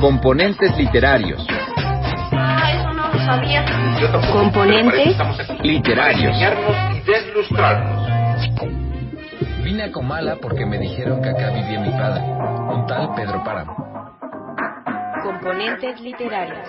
Componentes literarios. Eso no lo sabía. Componentes literarios. Y deslustrarnos. Vine a Comala porque me dijeron que acá vivía mi padre, un tal Pedro Páramo. Componentes literarios.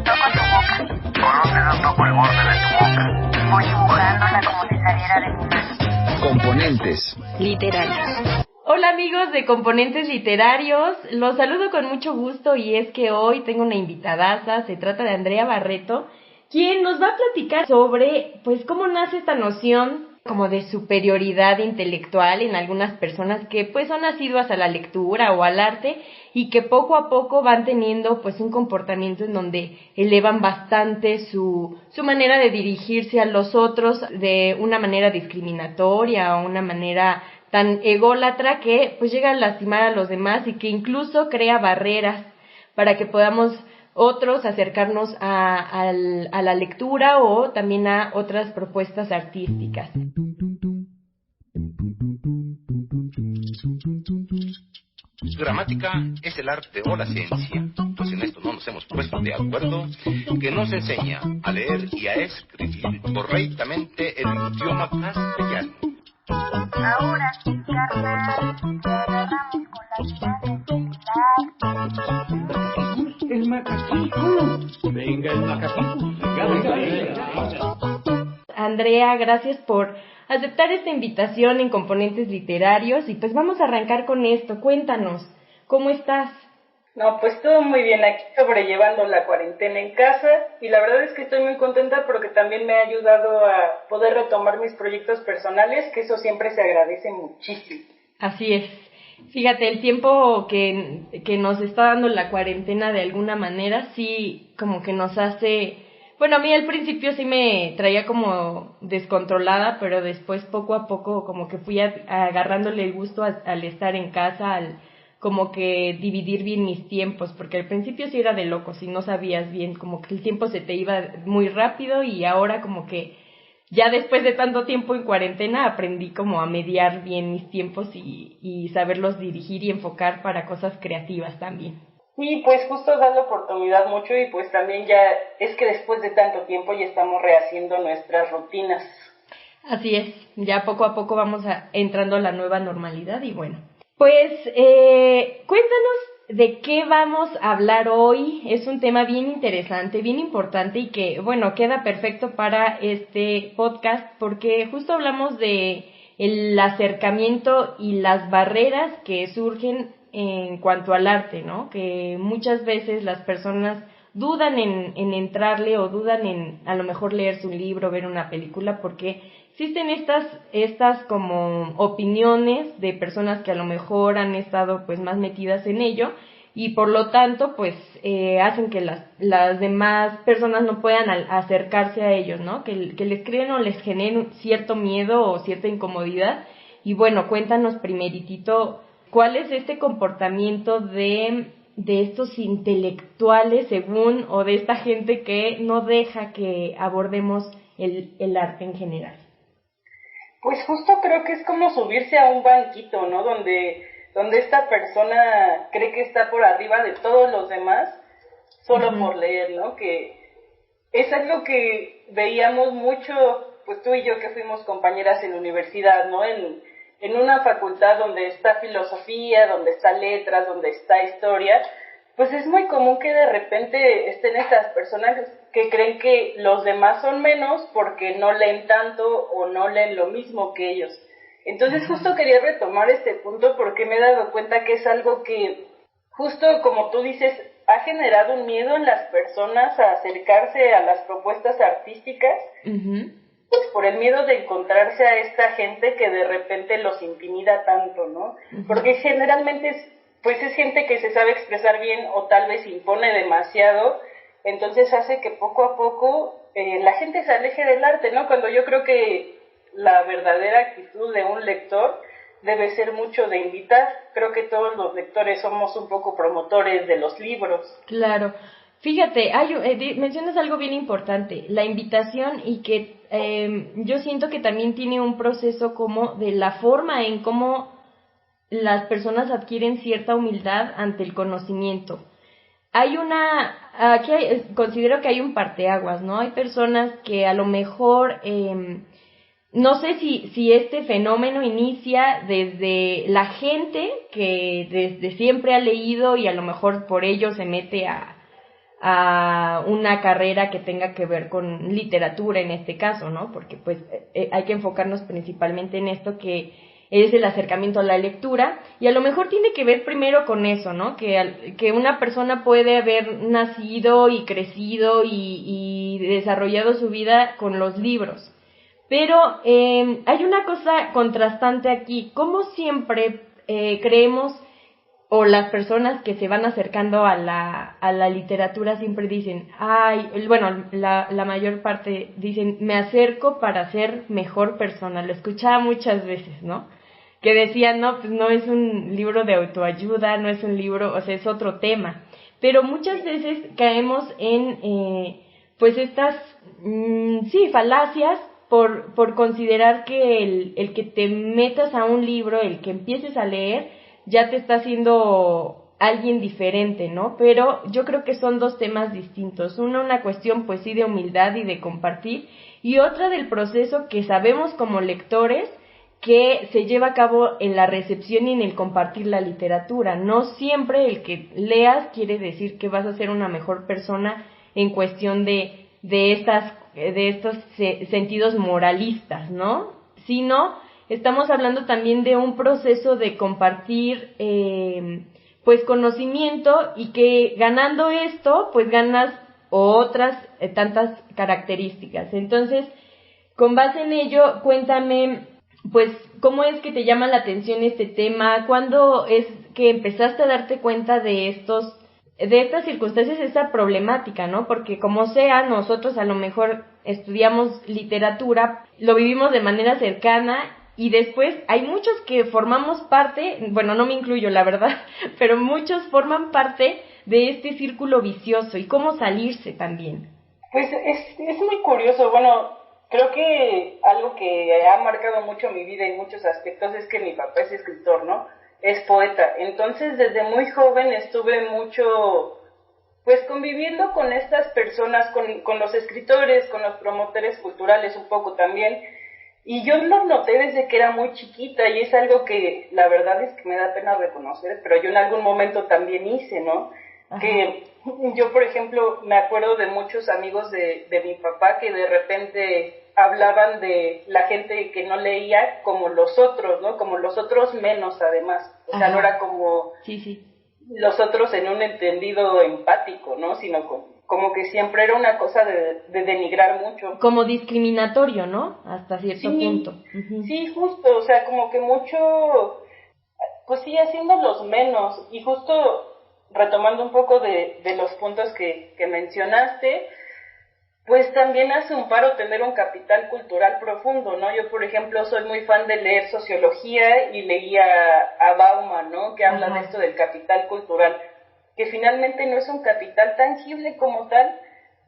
Toco tu boca. Conoces un poco el borde de tu boca. Voy dibujándola como si saliera de mi mano. Componentes Literarios. Hola amigos de Componentes Literarios, los saludo con mucho gusto y es que hoy tengo una invitadaza, se trata de Andrea Barreto, quien nos va a platicar sobre pues cómo nace esta noción como de superioridad intelectual en algunas personas que pues son asiduas a la lectura o al arte y que poco a poco van teniendo pues un comportamiento en donde elevan bastante su manera de dirigirse a los otros de una manera discriminatoria o una manera tan ególatra que pues llega a lastimar a los demás y que incluso crea barreras para que podamos otros acercarnos a la lectura o también a otras propuestas artísticas. Gramática es el arte o la ciencia, pues en esto no nos hemos puesto de acuerdo, que nos enseña a leer y a escribir correctamente el idioma castellano. Ahora, carnal, te agarramos con las manos de El macaquito. Venga, el macaquito. Venga. Andrea, gracias por aceptar esta invitación en Componentes Literarios y pues vamos a arrancar con esto. Cuéntanos, ¿cómo estás? No, pues todo muy bien aquí, sobrellevando la cuarentena en casa, y la verdad es que estoy muy contenta porque también me ha ayudado a poder retomar mis proyectos personales, que eso siempre se agradece muchísimo. Así es. Fíjate, el tiempo que nos está dando la cuarentena de alguna manera, sí como que nos hace... Bueno, a mí al principio sí me traía como descontrolada, pero después poco a poco como que fui agarrándole el gusto al estar en casa, al como que dividir bien mis tiempos, porque al principio sí era de locos y no sabías bien, como que el tiempo se te iba muy rápido y ahora como que ya después de tanto tiempo en cuarentena aprendí como a mediar bien mis tiempos y saberlos dirigir y enfocar para cosas creativas también. Y pues justo da la oportunidad mucho y pues también ya es que después de tanto tiempo ya estamos rehaciendo nuestras rutinas. Así es, ya poco a poco vamos entrando a la nueva normalidad y bueno. Pues cuéntanos de qué vamos a hablar hoy. Es un tema bien interesante, bien importante y que, bueno, queda perfecto para este podcast porque justo hablamos de el acercamiento y las barreras que surgen en cuanto al arte, ¿no? Que muchas veces las personas dudan en entrarle o dudan en a lo mejor leerse un libro, ver una película, porque existen estas como opiniones de personas que a lo mejor han estado pues más metidas en ello y por lo tanto pues hacen que las demás personas no puedan acercarse a ellos, ¿no? Que les creen o les generen cierto miedo o cierta incomodidad. Y bueno, cuéntanos primeritito, ¿cuál es este comportamiento de estos intelectuales según o de esta gente que no deja que abordemos el arte en general? Pues justo creo que es como subirse a un banquito, ¿no? Donde esta persona cree que está por arriba de todos los demás solo por leer, ¿no? Que es algo que veíamos mucho, pues tú y yo que fuimos compañeras en la universidad, ¿no? En una facultad donde está filosofía, donde está letras, donde está historia, pues es muy común que de repente estén estas personas que creen que los demás son menos porque no leen tanto o no leen lo mismo que ellos. Entonces justo quería retomar este punto porque me he dado cuenta que es algo que, justo como tú dices, ha generado un miedo en las personas a acercarse a las propuestas artísticas, pues por el miedo de encontrarse a esta gente que de repente los intimida tanto, ¿no? Porque generalmente es gente que se sabe expresar bien o tal vez impone demasiado, entonces hace que poco a poco la gente se aleje del arte, ¿no? Cuando yo creo que la verdadera actitud de un lector debe ser mucho de invitar. Creo que todos los lectores somos un poco promotores de los libros. Claro. Fíjate, mencionas algo bien importante, la invitación y que yo siento que también tiene un proceso como de la forma en cómo las personas adquieren cierta humildad ante el conocimiento. considero que hay un parteaguas, ¿no? Hay personas que a lo mejor, no sé si este fenómeno inicia desde la gente que desde siempre ha leído y a lo mejor por ello se mete a una carrera que tenga que ver con literatura en este caso, ¿no? Porque pues hay que enfocarnos principalmente en esto que es el acercamiento a la lectura, y a lo mejor tiene que ver primero con eso, ¿no? Que una persona puede haber nacido y crecido y desarrollado su vida con los libros. Pero hay una cosa contrastante aquí. Como siempre creemos, o las personas que se van acercando a la literatura siempre dicen, la mayor parte dicen, me acerco para ser mejor persona. Lo escuchaba muchas veces, ¿no? Que decían, no, pues no es un libro de autoayuda, no es un libro, o sea, es otro tema. Pero muchas veces caemos en, pues estas, falacias por considerar que el que te metas a un libro, el que empieces a leer, ya te está haciendo alguien diferente, ¿no? Pero yo creo que son dos temas distintos. Una cuestión, pues sí, de humildad y de compartir, y otra del proceso que sabemos como lectores que se lleva a cabo en la recepción y en el compartir la literatura. No siempre el que leas quiere decir que vas a ser una mejor persona en cuestión de estos sentidos moralistas, ¿no? Sino estamos hablando también de un proceso de compartir pues conocimiento, y que ganando esto pues ganas otras tantas características. Entonces, con base en ello, cuéntame pues cómo es que te llama la atención este tema, cuándo es que empezaste a darte cuenta de estas circunstancias, esta problemática, ¿no? Porque como sea, nosotros a lo mejor estudiamos literatura, lo vivimos de manera cercana, y después hay muchos que formamos parte, bueno, no me incluyo la verdad, pero muchos forman parte de este círculo vicioso, y cómo salirse también. Pues es muy curioso. Bueno, creo que algo que ha marcado mucho mi vida en muchos aspectos es que mi papá es escritor, ¿no? Es poeta. Entonces, desde muy joven estuve mucho, pues, conviviendo con estas personas, con los escritores, con los promotores culturales un poco también. Y yo lo noté desde que era muy chiquita, y es algo que la verdad es que me da pena reconocer, pero yo en algún momento también hice, ¿no? Ajá. Que yo, por ejemplo, me acuerdo de muchos amigos de mi papá que de repente hablaban de la gente que no leía como los otros, ¿no? Como los otros menos, además. O sea, no era como los otros en un entendido empático, ¿no? Sino como que siempre era una cosa de denigrar mucho. Como discriminatorio, ¿no? Hasta cierto punto. Uh-huh. Sí, justo, o sea, como que mucho, pues sí, haciéndolos menos. Y justo retomando un poco de los puntos que mencionaste, pues también hace un paro tener un capital cultural profundo, ¿no? Yo, por ejemplo, soy muy fan de leer sociología, y leía a Bauman, ¿no? Que habla de esto del capital cultural, que finalmente no es un capital tangible como tal,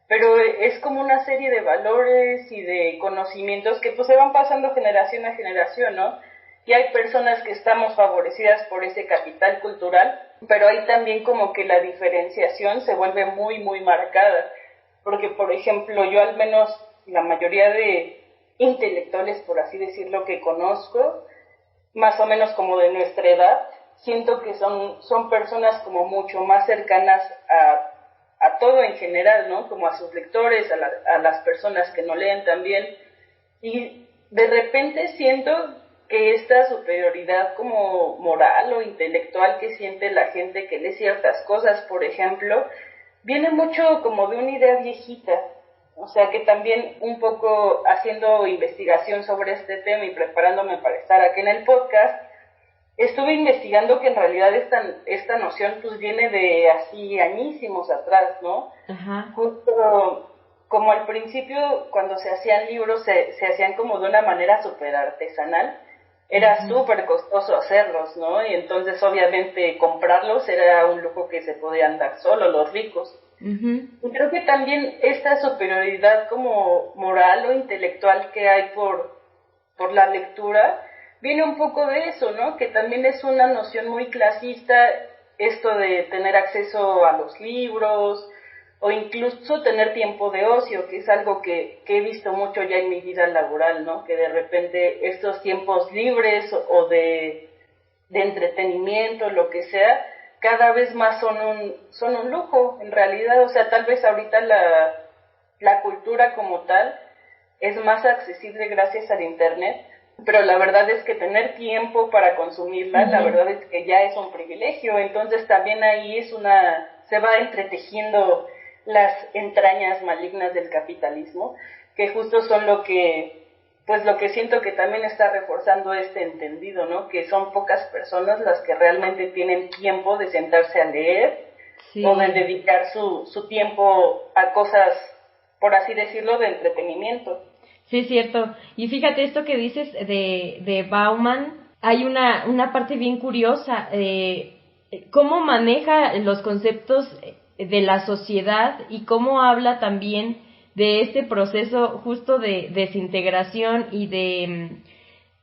pero es como una serie de valores y de conocimientos que pues se van pasando generación a generación, ¿no? Y hay personas que estamos favorecidas por ese capital cultural, pero hay también como que la diferenciación se vuelve muy, muy marcada, porque, por ejemplo, yo al menos la mayoría de intelectuales, por así decirlo, que conozco, más o menos como de nuestra edad, siento que son personas como mucho más cercanas a todo en general, ¿no? Como a sus lectores, a las personas que no leen también. Y de repente siento que esta superioridad como moral o intelectual que siente la gente que lee ciertas cosas, por ejemplo, viene mucho como de una idea viejita. O sea, que también un poco haciendo investigación sobre este tema y preparándome para estar aquí en el podcast, estuve investigando que en realidad esta noción pues viene de así añísimos atrás, ¿no? Ajá. Justo como al principio, cuando se hacían libros, se hacían como de una manera súper artesanal. Era súper costoso hacerlos, ¿no? Y entonces obviamente comprarlos era un lujo que se podían dar solo los ricos. Y creo que también esta superioridad como moral o intelectual que hay por la lectura viene un poco de eso, ¿no? Que también es una noción muy clasista esto de tener acceso a los libros o incluso tener tiempo de ocio, que es algo que he visto mucho ya en mi vida laboral, ¿no? Que de repente estos tiempos libres o de entretenimiento, lo que sea, cada vez más son un lujo, en realidad. O sea, tal vez ahorita la cultura como tal es más accesible gracias al internet, pero la verdad es que tener tiempo para consumirla, la verdad es que ya es un privilegio. Entonces también ahí se va entretejiendo las entrañas malignas del capitalismo, que justo son lo que siento que también está reforzando este entendido, ¿no? Que son pocas personas las que realmente tienen tiempo de sentarse a leer, sí, o de dedicar su tiempo a cosas, por así decirlo, de entretenimiento. Sí, es cierto. Y fíjate, esto que dices de Bauman, hay una parte bien curiosa, cómo maneja los conceptos de la sociedad y cómo habla también de este proceso justo de desintegración y de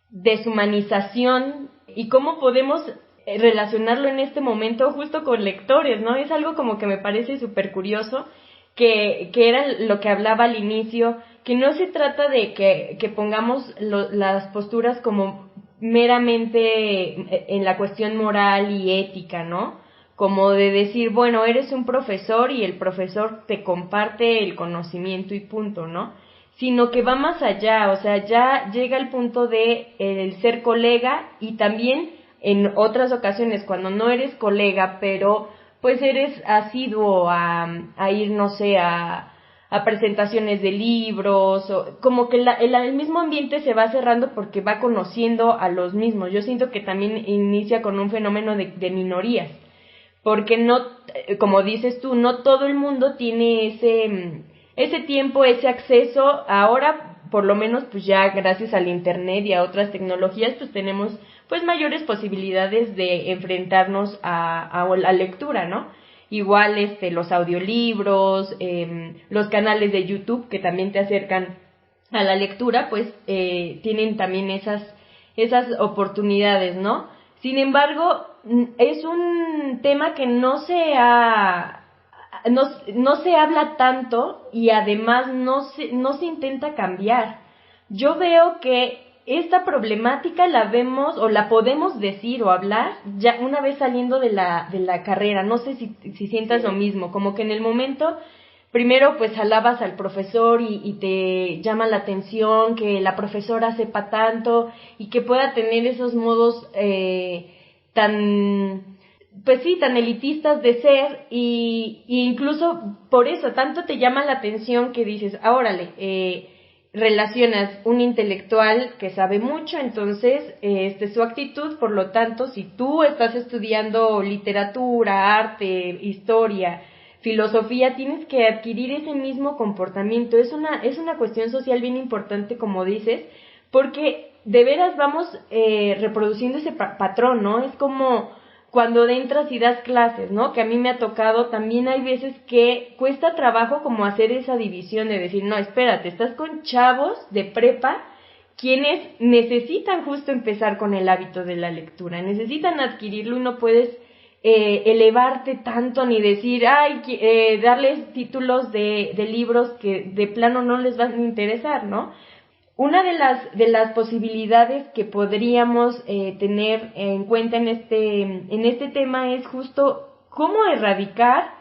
deshumanización, y cómo podemos relacionarlo en este momento justo con lectores, ¿no? Es algo como que me parece súper curioso, que era lo que hablaba al inicio, que no se trata de que pongamos las posturas como meramente en la cuestión moral y ética, ¿no? Como de decir, bueno, eres un profesor y el profesor te comparte el conocimiento y punto, ¿no? Sino que va más allá, o sea, ya llega al punto de el ser colega, y también en otras ocasiones cuando no eres colega, pero pues eres asiduo a ir, no sé, a presentaciones de libros, o como que el mismo ambiente se va cerrando porque va conociendo a los mismos. Yo siento que también inicia con un fenómeno de minorías, porque no, como dices tú, no todo el mundo tiene ese tiempo, ese acceso. Ahora, por lo menos, pues ya gracias al internet y a otras tecnologías, pues tenemos pues mayores posibilidades de enfrentarnos a la lectura, ¿no? Igual los audiolibros, los canales de YouTube que también te acercan a la lectura, pues tienen también esas oportunidades, ¿no? Sin embargo, es un tema que no se habla tanto, y además no se intenta cambiar. Yo veo que esta problemática la vemos o la podemos decir o hablar ya una vez saliendo de la carrera. No sé si sientas lo mismo, como que en el momento primero pues alabas al profesor y te llama la atención que la profesora sepa tanto y que pueda tener esos modos tan elitistas de ser, y incluso por eso tanto te llama la atención que dices, órale, relacionas un intelectual que sabe mucho, entonces su actitud, por lo tanto, si tú estás estudiando literatura, arte, historia, filosofía, tienes que adquirir ese mismo comportamiento. Es una cuestión social bien importante, como dices, porque de veras vamos reproduciendo ese patrón, ¿no? Es como cuando entras y das clases, ¿no? Que a mí me ha tocado, también hay veces que cuesta trabajo como hacer esa división de decir, no, espérate, estás con chavos de prepa quienes necesitan justo empezar con el hábito de la lectura, necesitan adquirirlo, y no puedes elevarte tanto ni decir, darles títulos de libros que de plano no les van a interesar, ¿no? Una de las posibilidades que podríamos tener en cuenta en este tema es justo cómo erradicar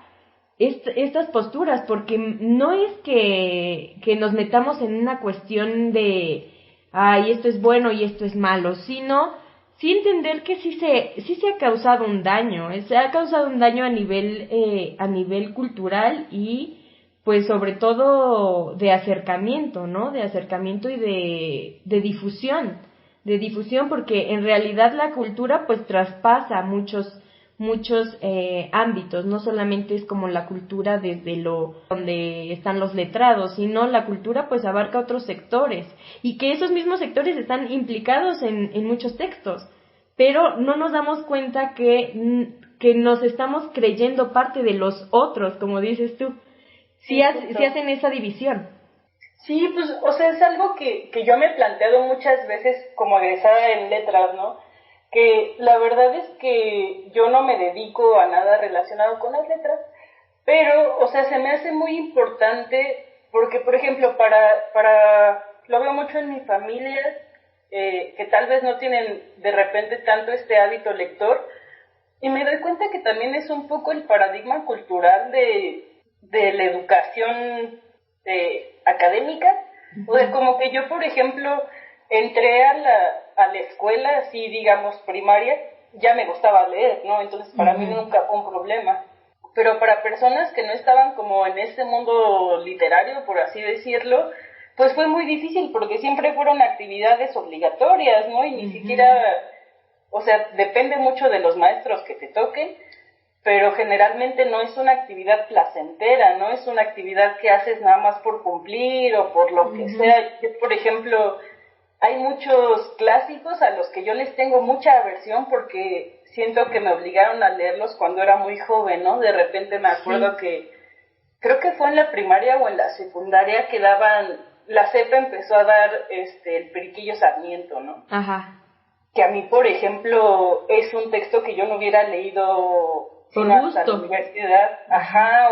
estas posturas, porque no es que nos metamos en una cuestión de esto es bueno y esto es malo, sino sí entender que sí se ha causado un daño, se ha causado un daño a nivel cultural y pues sobre todo de acercamiento, ¿no? De acercamiento y de difusión, porque en realidad la cultura pues traspasa muchos ámbitos, no solamente es como la cultura desde donde están los letrados, sino la cultura pues abarca otros sectores, y que esos mismos sectores están implicados en muchos textos, pero no nos damos cuenta que nos estamos creyendo parte de los otros, como dices tú. Sí hacen esa división. Sí, pues, o sea, es algo que yo me he planteado muchas veces como egresada en letras, ¿no? que la verdad es que yo no me dedico a nada relacionado con las letras, pero, o sea, se me hace muy importante porque, por ejemplo, lo veo mucho en mi familia, que tal vez no tienen de repente tanto este hábito lector, y me doy cuenta que también es un poco el paradigma cultural de la educación académica. O sea, como que yo, por ejemplo, entré a la escuela, así digamos primaria, ya me gustaba leer, ¿no? Entonces para mí nunca fue un problema. Pero para personas que no estaban como en este mundo literario, por así decirlo, pues fue muy difícil porque siempre fueron actividades obligatorias, ¿no? Y ni siquiera, o sea, depende mucho de los maestros que te toquen, pero generalmente no es una actividad placentera, no es una actividad que haces nada más por cumplir o por lo que sea. Yo, por ejemplo, hay muchos clásicos a los que yo les tengo mucha aversión porque siento que me obligaron a leerlos cuando era muy joven, ¿no? De repente me acuerdo que, creo que fue en la primaria o en la secundaria que daban, la CEPA empezó a dar el Periquillo Sarmiento, ¿no? Ajá. Que a mí, por ejemplo, es un texto que yo no hubiera leído por sino gusto. hasta la universidad,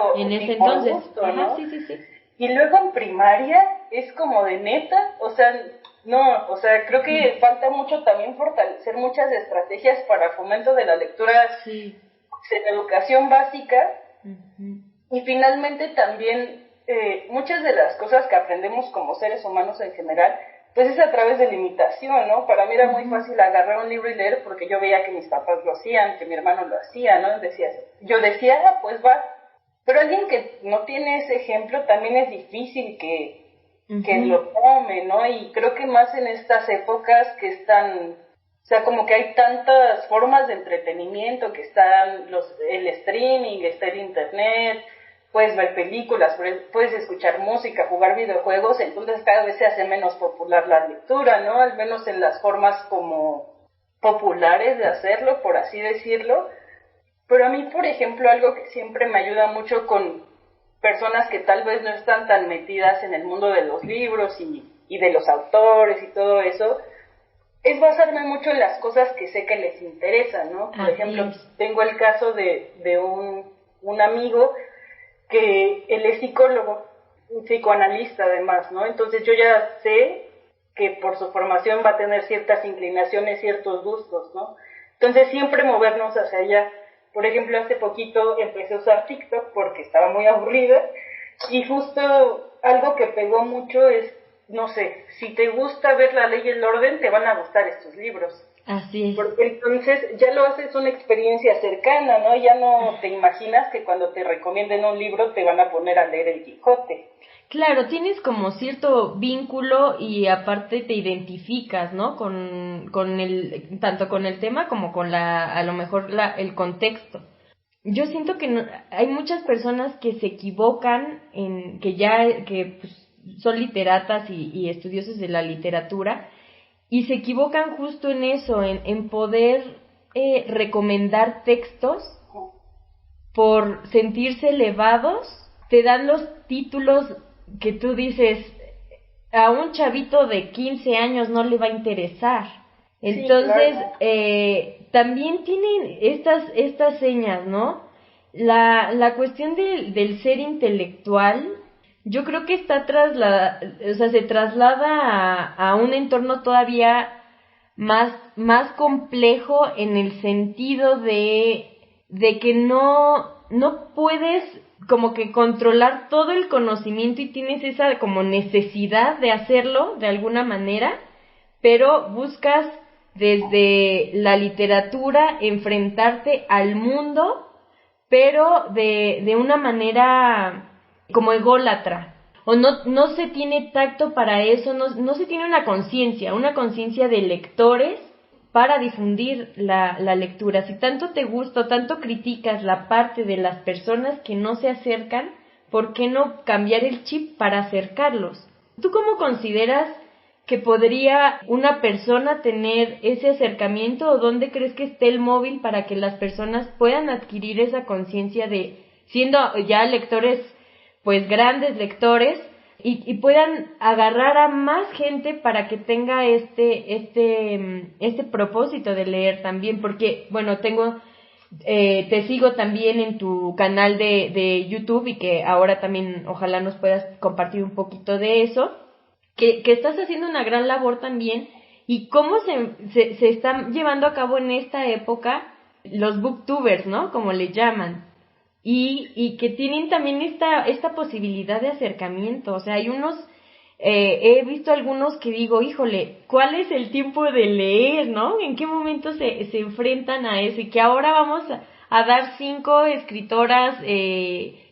o en ese por entonces, gusto, ajá, ¿no? sí. Y luego en primaria es como de neta, o sea, no, o sea, creo que falta mucho también fortalecer muchas estrategias para fomento de la lectura en educación básica. Y finalmente también muchas de las cosas que aprendemos como seres humanos en general, pues es a través de la imitación, ¿no? Para mí era muy fácil agarrar un libro y leer porque yo veía que mis papás lo hacían, que mi hermano lo hacía, ¿no? Yo decía, pues va. Pero alguien que no tiene ese ejemplo también es difícil que lo tome, ¿no? Y creo que más en estas épocas que están, o sea, como que hay tantas formas de entretenimiento, que están el streaming, está el internet, puedes ver películas, puedes escuchar música, jugar videojuegos, entonces cada vez se hace menos popular la lectura, ¿no? Al menos en las formas como populares de hacerlo, por así decirlo. Pero a mí, por ejemplo, algo que siempre me ayuda mucho con personas que tal vez no están tan metidas en el mundo de los libros y de los autores y todo eso, es basarme mucho en las cosas que sé que les interesan, ¿no? Por ejemplo, tengo el caso de un amigo que él es psicólogo, un psicoanalista además, ¿no? Entonces yo ya sé que por su formación va a tener ciertas inclinaciones, ciertos gustos, ¿no? Entonces siempre movernos hacia allá. Por ejemplo, hace poquito empecé a usar TikTok porque estaba muy aburrida y justo algo que pegó mucho es, no sé, si te gusta ver La Ley y el Orden, te van a gustar estos libros. Así es. Porque entonces ya lo haces una experiencia cercana, ¿no? Ya no te imaginas que cuando te recomienden un libro te van a poner a leer El Quijote. Claro, tienes como cierto vínculo y aparte te identificas, ¿no? Tanto con el tema como con a lo mejor el contexto. Yo siento que hay muchas personas que se equivocan que pues, son literatas y estudiosos de la literatura y se equivocan justo en eso, en poder recomendar textos por sentirse elevados. Te dan los títulos que tú dices, a un chavito de 15 años no le va a interesar. Entonces, sí, claro. También tienen estas señas, ¿no? La cuestión del ser intelectual, yo creo que se traslada a un entorno todavía más complejo en el sentido de que no puedes como que controlar todo el conocimiento y tienes esa como necesidad de hacerlo de alguna manera, pero buscas desde la literatura enfrentarte al mundo, pero de una manera como ególatra, o no se tiene tacto para eso, no se tiene una conciencia de lectores para difundir la lectura. Si tanto te gusta o tanto criticas la parte de las personas que no se acercan, ¿por qué no cambiar el chip para acercarlos? ¿Tú cómo consideras que podría una persona tener ese acercamiento o dónde crees que esté el móvil para que las personas puedan adquirir esa conciencia de, siendo ya lectores, pues grandes lectores, y puedan agarrar a más gente para que tenga este propósito de leer también, porque, bueno, te sigo también en tu canal de YouTube y que ahora también ojalá nos puedas compartir un poquito de eso, que estás haciendo una gran labor también y cómo se están llevando a cabo en esta época los booktubers, ¿no? Como le llaman. Y que tienen también esta posibilidad de acercamiento. O sea, hay unos, he visto algunos que digo, híjole, ¿cuál es el tiempo de leer, no? ¿En qué momento se enfrentan a eso? Y que ahora vamos a dar 5 escritoras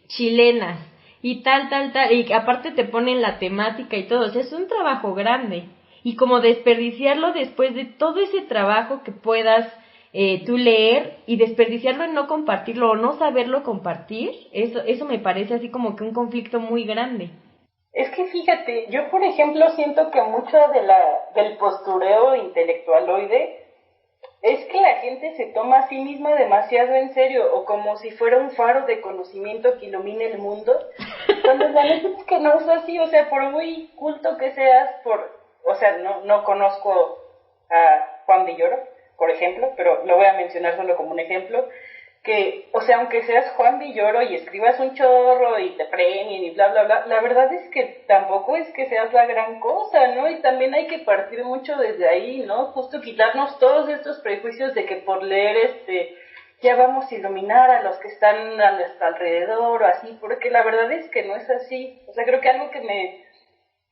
chilenas y tal, y aparte te ponen la temática y todo. O sea, es un trabajo grande. Y como desperdiciarlo después de todo ese trabajo que puedas tú leer y desperdiciarlo en no compartirlo o no saberlo compartir, eso me parece así como que un conflicto muy grande. Es que fíjate, yo por ejemplo siento que mucho del postureo intelectualoide es que la gente se toma a sí misma demasiado en serio o como si fuera un faro de conocimiento que ilumine el mundo, cuando la verdad es que no es así. O sea, por muy culto que seas, o sea, no conozco a Juan Villoro, por ejemplo, pero lo voy a mencionar solo como un ejemplo, que, o sea, aunque seas Juan Villoro y escribas un chorro y te premien y bla, bla, bla, la verdad es que tampoco es que seas la gran cosa, ¿no? Y también hay que partir mucho desde ahí, ¿no? Justo quitarnos todos estos prejuicios de que por leer ya vamos a iluminar a los que están a nuestro alrededor o así, porque la verdad es que no es así. O sea, creo que algo que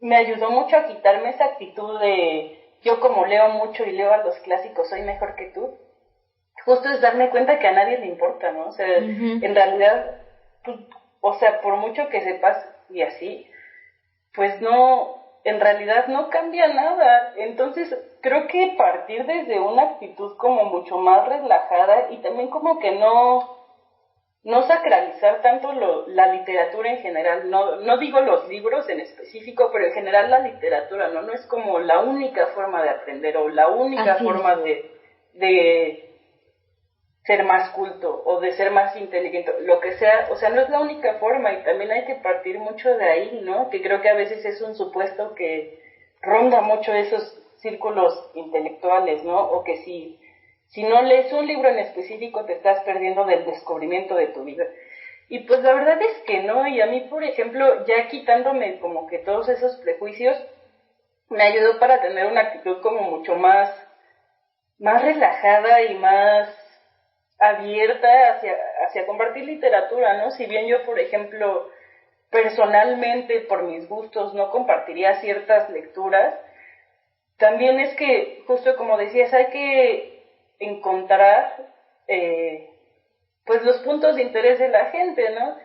me ayudó mucho a quitarme esa actitud de yo como leo mucho y leo a los clásicos soy mejor que tú, justo es darme cuenta que a nadie le importa, ¿no? O sea, en realidad, pues, o sea, por mucho que sepas y así, pues no, en realidad no cambia nada. Entonces, creo que partir desde una actitud como mucho más relajada y también como que no sacralizar tanto la literatura en general, no digo los libros en específico, pero en general la literatura, no es como la única forma de aprender o la única forma de ser más culto o de ser más inteligente, lo que sea. O sea, no es la única forma y también hay que partir mucho de ahí, ¿no? Que creo que a veces es un supuesto que ronda mucho esos círculos intelectuales, ¿no? O que si no lees un libro en específico te estás perdiendo del descubrimiento de tu vida. Y pues la verdad es que no, y a mí, por ejemplo, ya quitándome como que todos esos prejuicios, me ayudó para tener una actitud como mucho más relajada y más abierta hacia compartir literatura, ¿no? Si bien yo, por ejemplo, personalmente, por mis gustos, no compartiría ciertas lecturas, también es que, justo como decías, hay que encontrar pues los puntos de interés de la gente, ¿no?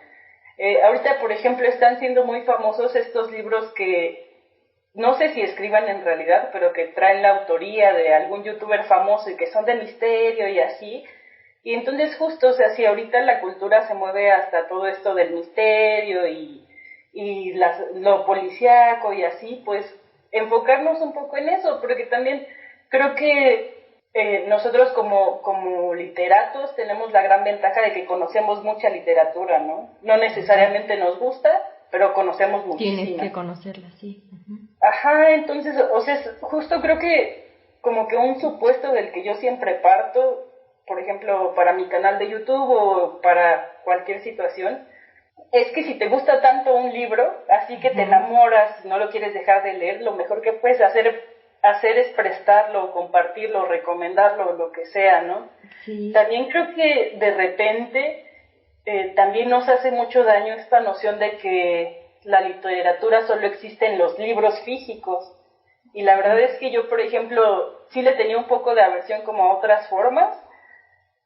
Ahorita, por ejemplo, están siendo muy famosos estos libros que no sé si escriban en realidad, pero que traen la autoría de algún youtuber famoso y que son de misterio y así. Y entonces justo, o sea, si ahorita la cultura se mueve hasta todo esto del misterio y lo policíaco y así, pues enfocarnos un poco en eso, porque también creo que nosotros como literatos tenemos la gran ventaja de que conocemos mucha literatura, ¿no? No necesariamente nos gusta, pero conocemos muchísimo. Tienes que conocerla, sí. Ajá, entonces, o sea, justo creo que como que un supuesto del que yo siempre parto, por ejemplo, para mi canal de YouTube o para cualquier situación, es que si te gusta tanto un libro, así que te enamoras, no lo quieres dejar de leer, lo mejor que puedes hacer es prestarlo, compartirlo, recomendarlo, lo que sea, ¿no? Sí. También creo que de repente también nos hace mucho daño esta noción de que la literatura solo existe en los libros físicos. Y la verdad es que yo, por ejemplo, sí le tenía un poco de aversión como a otras formas,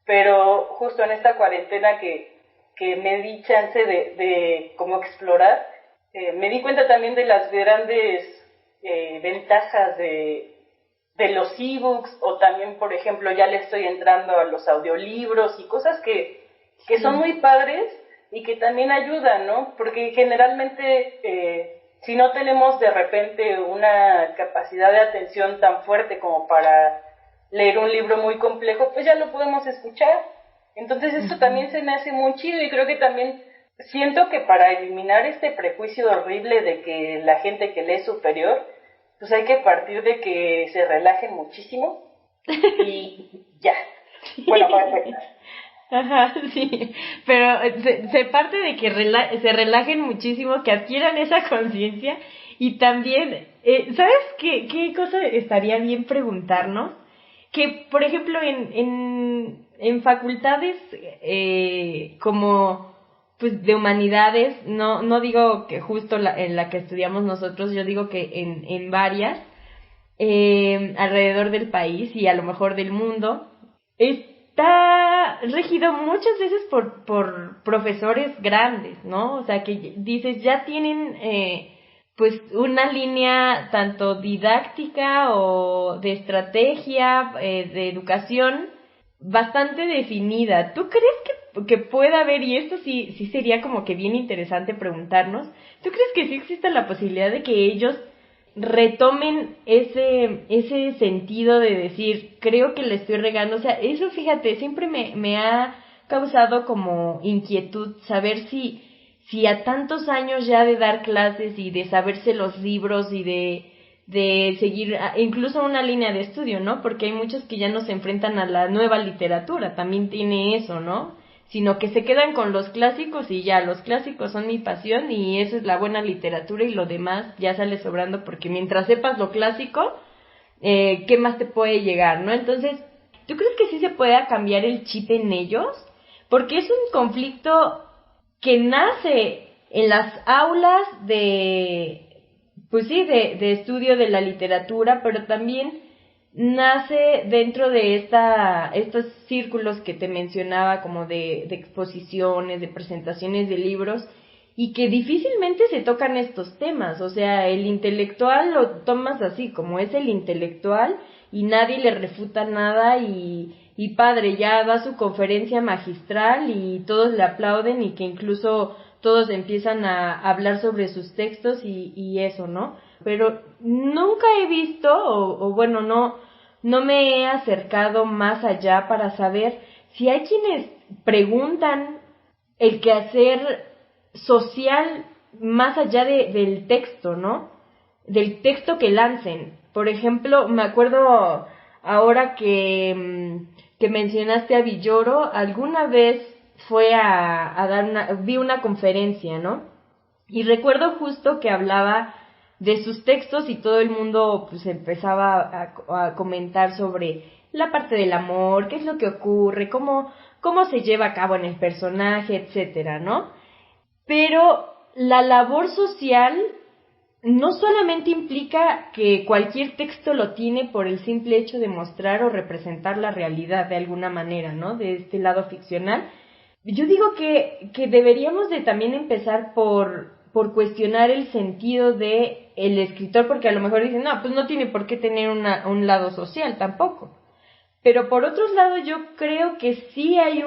pero justo en esta cuarentena que me di chance de como explorar, me di cuenta también de las grandes ventajas de los ebooks, o también, por ejemplo, ya le estoy entrando a los audiolibros y cosas que son muy padres y que también ayudan, ¿no? Porque generalmente si no tenemos de repente una capacidad de atención tan fuerte como para leer un libro muy complejo, pues ya lo podemos escuchar. Entonces esto también se me hace muy chido y creo que también siento que para eliminar este prejuicio horrible de que la gente que lee es superior, pues hay que partir de que se relajen muchísimo y ya. Bueno, para empezar. Ajá, sí, pero se parte de que se relajen muchísimo, que adquieran esa conciencia y también, ¿sabes qué cosa estaría bien preguntarnos? Que, por ejemplo, en facultades como pues de humanidades, no digo que justo en la que estudiamos nosotros, yo digo que en varias, alrededor del país y a lo mejor del mundo, está regido muchas veces por profesores grandes, ¿no? O sea, que dices, ya tienen pues una línea tanto didáctica o de estrategia, de educación, bastante definida. ¿Tú crees que pueda haber, y esto sí sería como que bien interesante preguntarnos, ¿tú crees que sí existe la posibilidad de que ellos retomen ese sentido de decir, creo que le estoy regando? O sea, eso, fíjate, siempre me ha causado como inquietud saber si a tantos años ya de dar clases y de saberse los libros y de seguir incluso una línea de estudio, ¿no? Porque hay muchos que ya no se enfrentan a la nueva literatura, también tiene eso, ¿no? Sino que se quedan con los clásicos y ya, los clásicos son mi pasión y esa es la buena literatura y lo demás ya sale sobrando porque mientras sepas lo clásico, ¿qué más te puede llegar, no? Entonces, ¿tú crees que sí se pueda cambiar el chip en ellos? Porque es un conflicto que nace en las aulas pues sí, de estudio de la literatura, pero también nace dentro de estos círculos que te mencionaba, como de exposiciones, de presentaciones de libros, y que difícilmente se tocan estos temas. O sea, el intelectual lo tomas así, como es el intelectual, y nadie le refuta nada, y padre, ya da su conferencia magistral y todos le aplauden, y que incluso todos empiezan a hablar sobre sus textos y eso, ¿no? Pero nunca he visto, o bueno, no me he acercado más allá para saber si hay quienes preguntan el quehacer social más allá del texto, ¿no? Del texto que lancen. Por ejemplo, me acuerdo ahora que mencionaste a Villoro, alguna vez fue a dar vi una conferencia, ¿no? Y recuerdo justo que hablaba de sus textos y todo el mundo pues empezaba a comentar sobre la parte del amor, qué es lo que ocurre, cómo se lleva a cabo en el personaje, etcétera, ¿no? Pero la labor social no solamente implica que cualquier texto lo tiene por el simple hecho de mostrar o representar la realidad de alguna manera, ¿no? De este lado ficcional. Yo digo que deberíamos de también empezar por cuestionar el sentido de el escritor, porque a lo mejor dicen, no, pues no tiene por qué tener un lado social tampoco. Pero por otro lado, yo creo que sí hay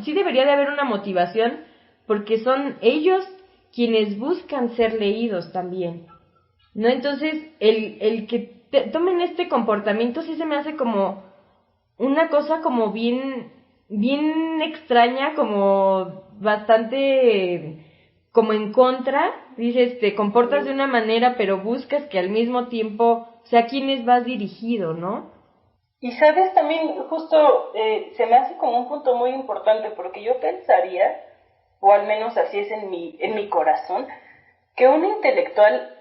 sí debería de haber una motivación, porque son ellos quienes buscan ser leídos también, ¿no? Entonces, el que tomen este comportamiento sí se me hace como una cosa como bien extraña, como bastante como en contra. Dices, te comportas de una manera, pero buscas que al mismo tiempo, o sea, ¿a quiénes vas dirigido, no? Y sabes, también justo se me hace como un punto muy importante, porque yo pensaría, o al menos así es en mi corazón, que un intelectual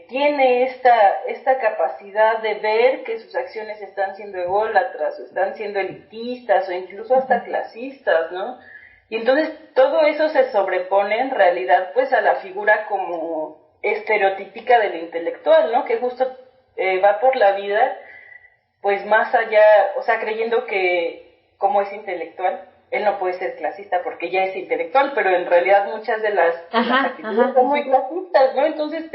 tiene esta capacidad de ver que sus acciones están siendo ególatras, o están siendo elitistas, o incluso hasta clasistas, ¿no? Y entonces todo eso se sobrepone en realidad pues a la figura como estereotípica del intelectual, ¿no? Que justo va por la vida pues más allá, o sea, creyendo que como es intelectual, él no puede ser clasista porque ya es intelectual, pero en realidad muchas de las actitudes son muy clasistas, ¿no? Entonces,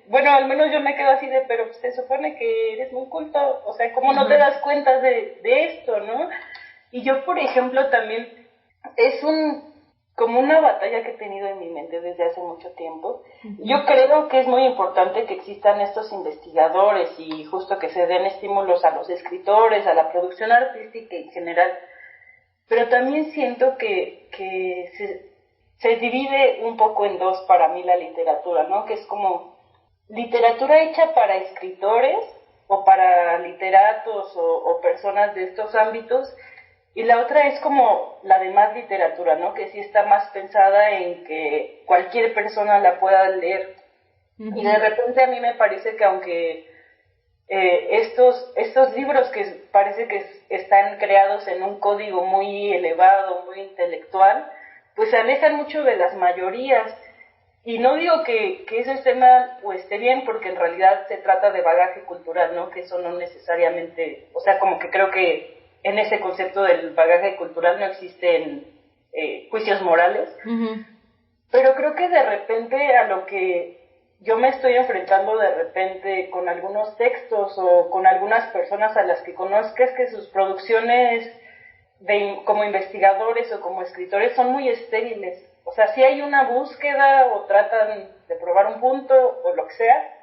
bueno, al menos yo me quedo así de, pero se supone que eres muy culto, o sea, ¿cómo no te das cuenta de esto, no? Y yo, por ejemplo, también, es como una batalla que he tenido en mi mente desde hace mucho tiempo. Yo creo que es muy importante que existan estos investigadores y justo que se den estímulos a los escritores, a la producción artística en general, pero también siento que se divide un poco en dos para mí la literatura, ¿no? Que es como literatura hecha para escritores o para literatos o personas de estos ámbitos, y la otra es como la demás literatura, ¿no? Que sí está más pensada en que cualquier persona la pueda leer. Uh-huh. Y de repente a mí me parece que aunque estos libros que parece que están creados en un código muy elevado, muy intelectual, pues se alejan mucho de las mayorías. Y no digo que ese esté mal o esté bien, porque en realidad se trata de bagaje cultural, ¿no? Que eso no necesariamente, o sea, como que creo que en ese concepto del bagaje cultural no existen juicios morales. Uh-huh. Pero creo que de repente a lo que yo me estoy enfrentando de repente con algunos textos o con algunas personas a las que conozco es que sus producciones como investigadores o como escritores son muy estériles. O sea, sí hay una búsqueda o tratan de probar un punto o lo que sea,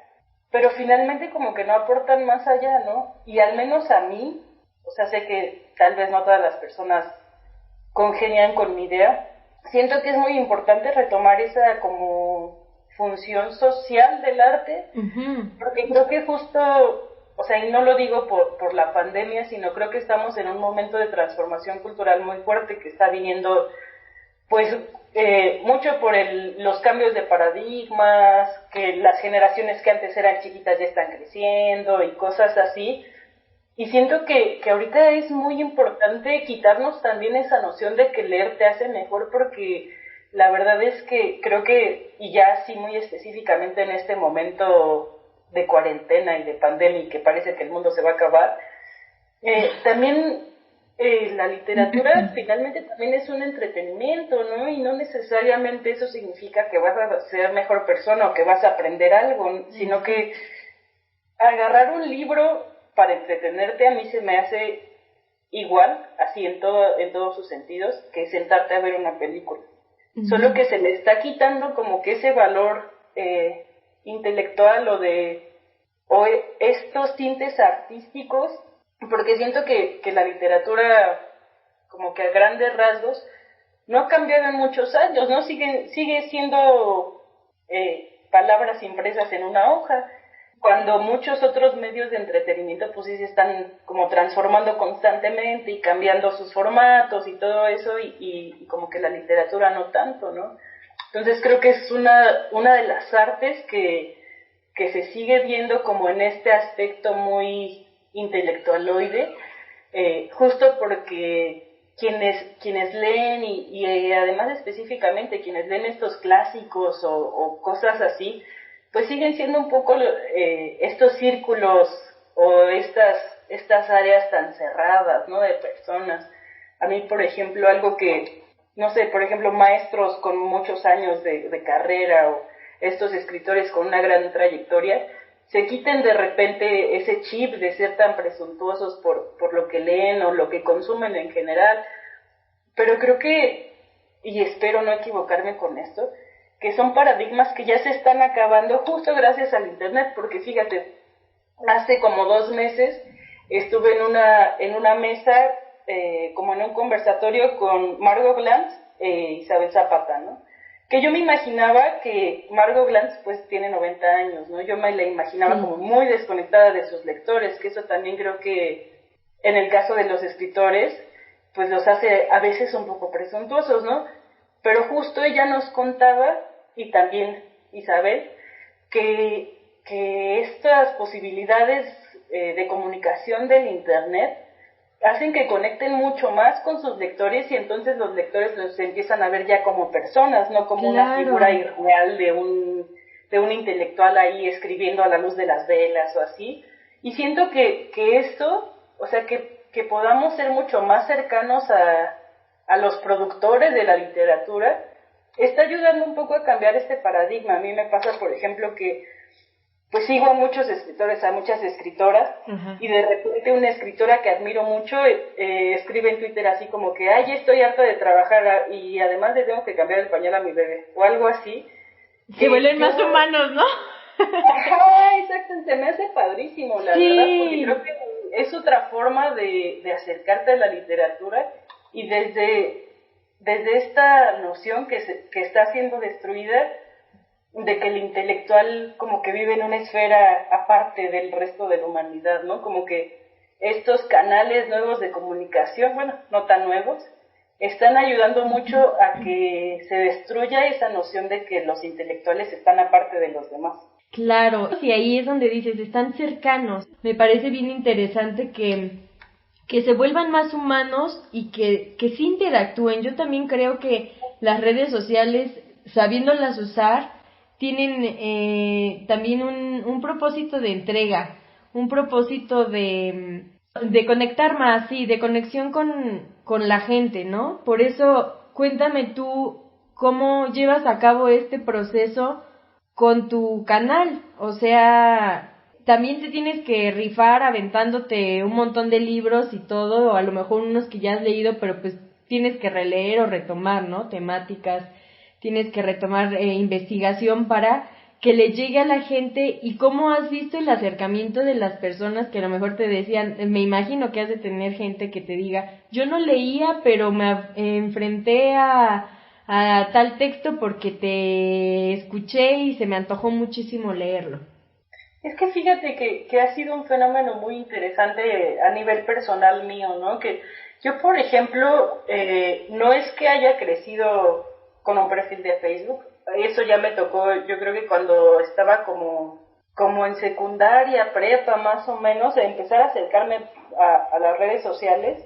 pero finalmente como que no aportan más allá, ¿no? Y al menos a mí, o sea, sé que tal vez no todas las personas congenian con mi idea, siento que es muy importante retomar esa como función social del arte, uh-huh. Porque creo que justo, o sea, y no lo digo por la pandemia, sino creo que estamos en un momento de transformación cultural muy fuerte que está viniendo, pues, mucho por los cambios de paradigmas, que las generaciones que antes eran chiquitas ya están creciendo y cosas así. Y siento que ahorita es muy importante quitarnos también esa noción de que leer te hace mejor, porque la verdad es que creo que, y ya así muy específicamente en este momento de cuarentena y de pandemia y que parece que el mundo se va a acabar, también la literatura finalmente también es un entretenimiento, ¿no? Y no necesariamente eso significa que vas a ser mejor persona o que vas a aprender algo, sino que agarrar un libro para entretenerte a mí se me hace igual, así en todos sus sentidos, que sentarte a ver una película. Uh-huh. Solo que se le está quitando como que ese valor intelectual o estos tintes artísticos, porque siento que la literatura, como que a grandes rasgos, no ha cambiado en muchos años, ¿no? Sigue siendo palabras impresas en una hoja, cuando muchos otros medios de entretenimiento pues sí se están como transformando constantemente y cambiando sus formatos y todo eso, y como que la literatura no tanto, ¿no? Entonces creo que es una de las artes que se sigue viendo como en este aspecto muy intelectualoide, justo porque quienes leen y además específicamente quienes leen estos clásicos o cosas así, pues siguen siendo un poco estos círculos o estas áreas tan cerradas, ¿no? De personas. A mí, por ejemplo, algo que, no sé, por ejemplo, maestros con muchos años de carrera o estos escritores con una gran trayectoria, se quiten de repente ese chip de ser tan presuntuosos por lo que leen o lo que consumen en general. Pero creo que, y espero no equivocarme con esto, que son paradigmas que ya se están acabando justo gracias al internet, porque fíjate, hace como 2 meses estuve en una mesa, como en un conversatorio con Margot Glantz e Isabel Zapata, ¿no? Que yo me imaginaba que Margot Glantz pues tiene 90 años, ¿no? Yo me la imaginaba como muy desconectada de sus lectores, que eso también creo que en el caso de los escritores pues los hace a veces un poco presuntuosos, ¿no? Pero justo ella nos contaba, y también Isabel, que estas posibilidades de comunicación del internet hacen que conecten mucho más con sus lectores, y entonces los lectores los empiezan a ver ya como personas, no como una figura irreal de un intelectual ahí escribiendo a la luz de las velas o así. Y siento que esto, o sea, que podamos ser mucho más cercanos a los productores de la literatura, está ayudando un poco a cambiar este paradigma. A mí me pasa, por ejemplo, que pues sigo a muchos escritores, a muchas escritoras, uh-huh. Y de repente una escritora que admiro mucho escribe en Twitter así como que, ay, estoy harta de trabajar y además le tengo que cambiar el pañal a mi bebé, o algo así. Se vuelven más humanos, ¿no? Ajá, exacto, se me hace padrísimo, la verdad, porque creo que es otra forma de acercarte a la literatura, y desde desde esta noción que está siendo destruida, de que el intelectual como que vive en una esfera aparte del resto de la humanidad, ¿no? Como que estos canales nuevos de comunicación, bueno, no tan nuevos, están ayudando mucho a que se destruya esa noción de que los intelectuales están aparte de los demás. Claro, y ahí es donde dices, están cercanos. Me parece bien interesante que se vuelvan más humanos y que sí interactúen. Yo también creo que las redes sociales, sabiéndolas usar, tienen también un propósito de entrega, un propósito de conectar más, sí, de conexión con la gente, ¿no? Por eso, cuéntame tú cómo llevas a cabo este proceso con tu canal. O sea, también te tienes que rifar aventándote un montón de libros y todo, o a lo mejor unos que ya has leído, pero pues tienes que releer o retomar, ¿no? Temáticas, tienes que retomar investigación para que le llegue a la gente. ¿Y cómo has visto el acercamiento de las personas que a lo mejor te decían? Me imagino que has de tener gente que te diga, yo no leía, pero me enfrenté a tal texto porque te escuché y se me antojó muchísimo leerlo. Es que fíjate que ha sido un fenómeno muy interesante a nivel personal mío, ¿no? Que yo, por ejemplo, no es que haya crecido con un perfil de Facebook. Eso ya me tocó, yo creo que cuando estaba como en secundaria, prepa más o menos, empezar a acercarme a las redes sociales,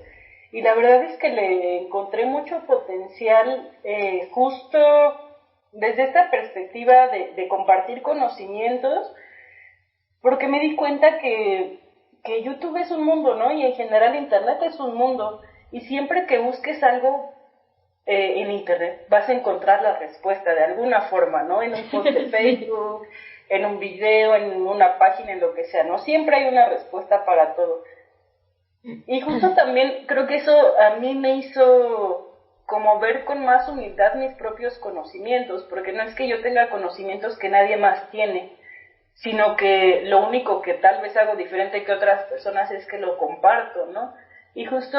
y la verdad es que le encontré mucho potencial justo desde esta perspectiva de compartir conocimientos, porque me di cuenta que YouTube es un mundo, ¿no? Y en general Internet es un mundo, y siempre que busques algo en Internet vas a encontrar la respuesta de alguna forma, ¿no? En un post de Facebook, en un video, en una página, en lo que sea, ¿no? Siempre hay una respuesta para todo. Y justo también creo que eso a mí me hizo como ver con más humildad mis propios conocimientos, porque no es que yo tenga conocimientos que nadie más tiene, sino que lo único que tal vez hago diferente que otras personas es que lo comparto, ¿no? Y justo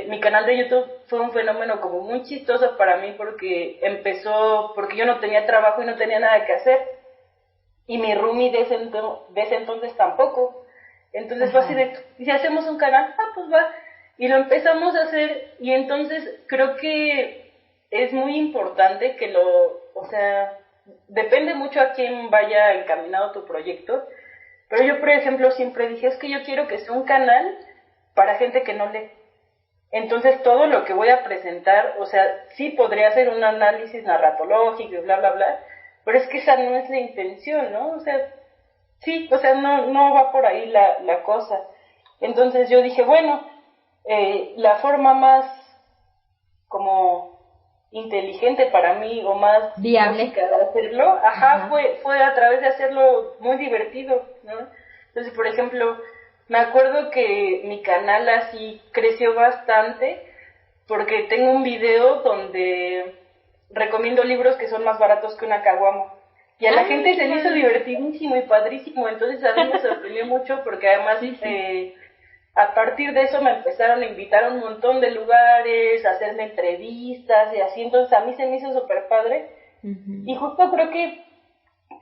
mi canal de YouTube fue un fenómeno como muy chistoso para mí, porque empezó porque yo no tenía trabajo y no tenía nada que hacer, y mi roomie de ese entonces tampoco. Entonces fue así de, ¿y si hacemos un canal? Pues va. Y lo empezamos a hacer, y entonces creo que es muy importante que o sea, depende mucho a quién vaya encaminado tu proyecto, pero yo, por ejemplo, siempre dije, es que yo quiero que sea un canal para gente que no lee. Entonces todo lo que voy a presentar, o sea, sí podría ser un análisis narratológico y bla, bla, bla, pero es que esa no es la intención, ¿no? O sea, sí, o sea, no va por ahí la cosa. Entonces yo dije, bueno, la forma más como inteligente para mí, o más viable lógica de hacerlo, fue a través de hacerlo muy divertido, ¿no? Entonces, por ejemplo, me acuerdo que mi canal así creció bastante porque tengo un video donde recomiendo libros que son más baratos que una caguama. Y a la gente se le hizo divertidísimo y padrísimo, entonces a mí me sorprendió mucho porque además a partir de eso me empezaron a invitar a un montón de lugares, a hacerme entrevistas y así, entonces a mí se me hizo súper padre. Y justo creo que,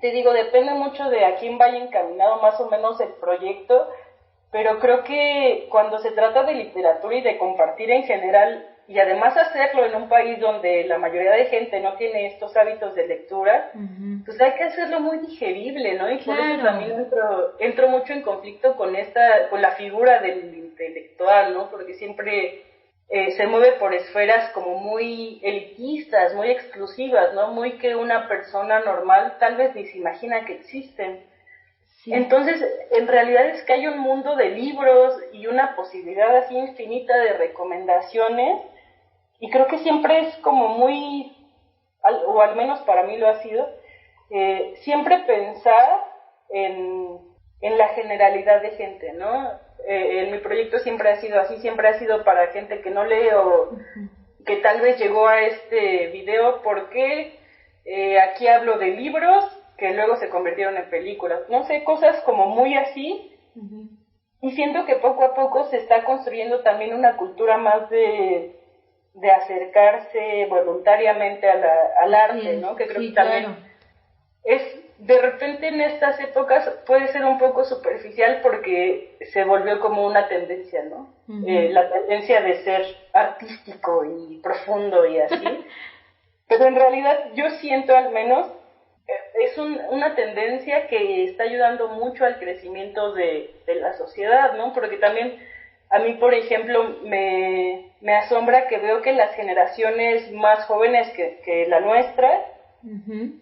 te digo, depende mucho de a quién vaya encaminado más o menos el proyecto, pero creo que cuando se trata de literatura y de compartir en general, y además hacerlo en un país donde la mayoría de gente no tiene estos hábitos de lectura, pues hay que hacerlo muy digerible, ¿no? Y por eso también entro mucho en conflicto con la figura del intelectual, ¿no? Porque siempre se mueve por esferas como muy elitistas, muy exclusivas, ¿no? Muy que una persona normal tal vez ni se imagina que existen. Sí. Entonces, en realidad es que hay un mundo de libros y una posibilidad así infinita de recomendaciones, y creo que siempre es como muy, o al menos para mí lo ha sido, siempre pensar en la generalidad de gente, ¿no? En mi proyecto siempre ha sido así, siempre ha sido para gente que no lee o que tal vez llegó a este video porque aquí hablo de libros que luego se convirtieron en películas, no sé, cosas como muy así, y siento que poco a poco se está construyendo también una cultura más de de acercarse voluntariamente al arte, ¿no? Que creo sí, que también claro. es, de repente en estas épocas puede ser un poco superficial porque se volvió como una tendencia, ¿no? Uh-huh. La tendencia de ser artístico y profundo y así. Pero en realidad yo siento al menos es una tendencia que está ayudando mucho al crecimiento de la sociedad, ¿no? Porque también a mí, por ejemplo, me asombra que veo que las generaciones más jóvenes que la nuestra uh-huh.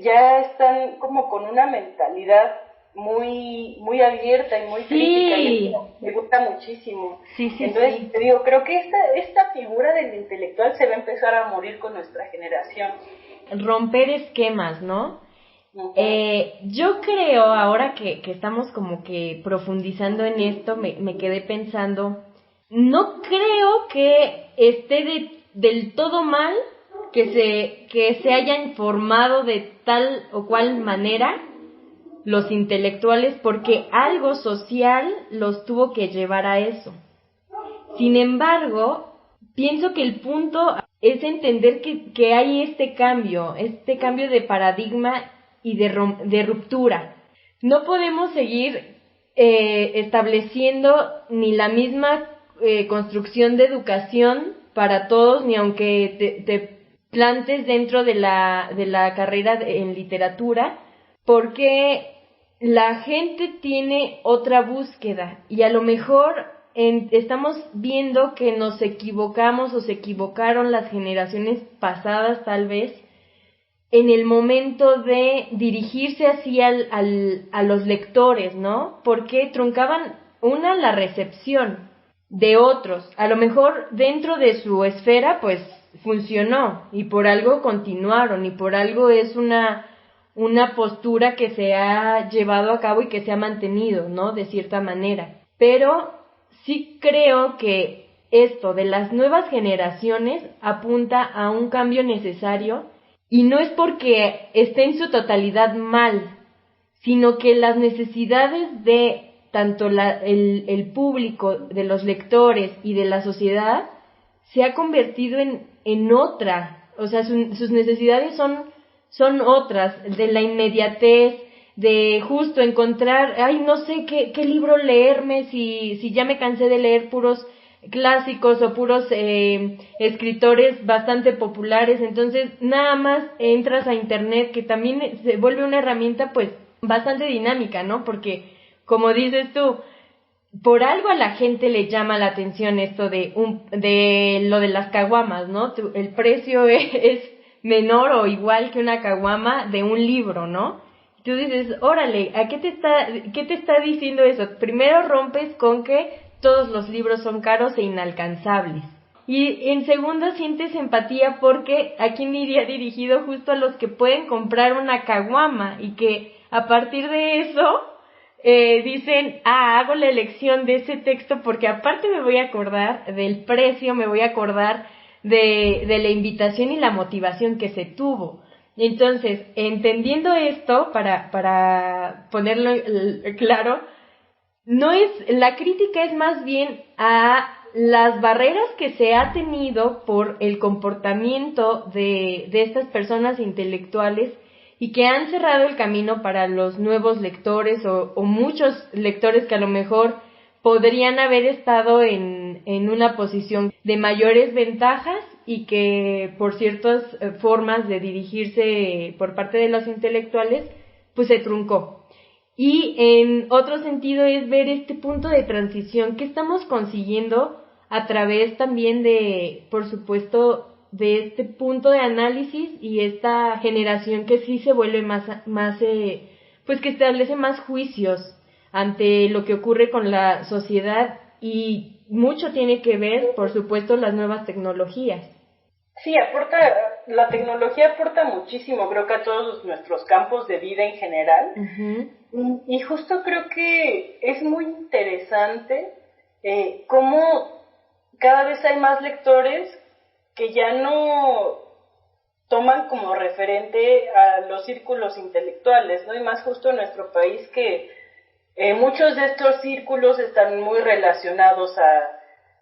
Ya están como con una mentalidad muy abierta y muy crítica, y eso me gusta muchísimo. Sí, entonces, te digo, creo que esta figura del intelectual se va a empezar a morir con nuestra generación. Romper esquemas, ¿no? Uh-huh. Yo creo, ahora que estamos como que profundizando en esto, me quedé pensando, no creo que esté del todo mal que se hayan formado de tal o cual manera los intelectuales, porque algo social los tuvo que llevar a eso. Sin embargo, pienso que el punto es entender que hay este cambio de paradigma y de ruptura. No podemos seguir estableciendo ni la misma construcción de educación para todos, ni aunque te plantes dentro de la carrera en literatura, porque la gente tiene otra búsqueda y a lo mejor estamos viendo que nos equivocamos o se equivocaron las generaciones pasadas tal vez en el momento de dirigirse así a los lectores, ¿no? Porque truncaban la recepción de otros. A lo mejor dentro de su esfera pues funcionó y por algo continuaron y por algo es una postura que se ha llevado a cabo y que se ha mantenido, ¿no? De cierta manera. Pero sí creo que esto de las nuevas generaciones apunta a un cambio necesario y no es porque esté en su totalidad mal, sino que las necesidades de tanto el público, de los lectores y de la sociedad se ha convertido en otra, o sea, sus necesidades son otras, de la inmediatez, de justo encontrar, no sé qué libro leerme si ya me cansé de leer puros clásicos o puros escritores bastante populares, entonces nada más entras a internet, que también se vuelve una herramienta pues bastante dinámica, ¿no? Porque como dices tú, por algo a la gente le llama la atención esto de lo de las caguamas, ¿no? El precio es menor o igual que una caguama de un libro, ¿no? Tú dices, órale, ¿qué te está diciendo eso? Primero rompes con que todos los libros son caros e inalcanzables. Y en segundo sientes empatía porque ¿a quién iría dirigido? Justo a los que pueden comprar una caguama y que a partir de eso dicen, hago la elección de ese texto porque aparte me voy a acordar del precio, me voy a acordar de la invitación y la motivación que se tuvo. Entonces, entendiendo esto, para ponerlo claro, la crítica es más bien a las barreras que se ha tenido por el comportamiento de estas personas intelectuales y que han cerrado el camino para los nuevos lectores o muchos lectores que a lo mejor podrían haber estado en una posición de mayores ventajas y que por ciertas formas de dirigirse por parte de los intelectuales, pues se truncó. Y en otro sentido es ver este punto de transición que estamos consiguiendo a través también de, por supuesto, de este punto de análisis y esta generación que sí se vuelve más pues que establece más juicios ante lo que ocurre con la sociedad y mucho tiene que ver, por supuesto, las nuevas tecnologías. Sí, la tecnología aporta muchísimo, creo que a todos nuestros campos de vida en general. Uh-huh. Y justo creo que es muy interesante cómo cada vez hay más lectores que ya no toman como referente a los círculos intelectuales, ¿no? Y más justo en nuestro país que muchos de estos círculos están muy relacionados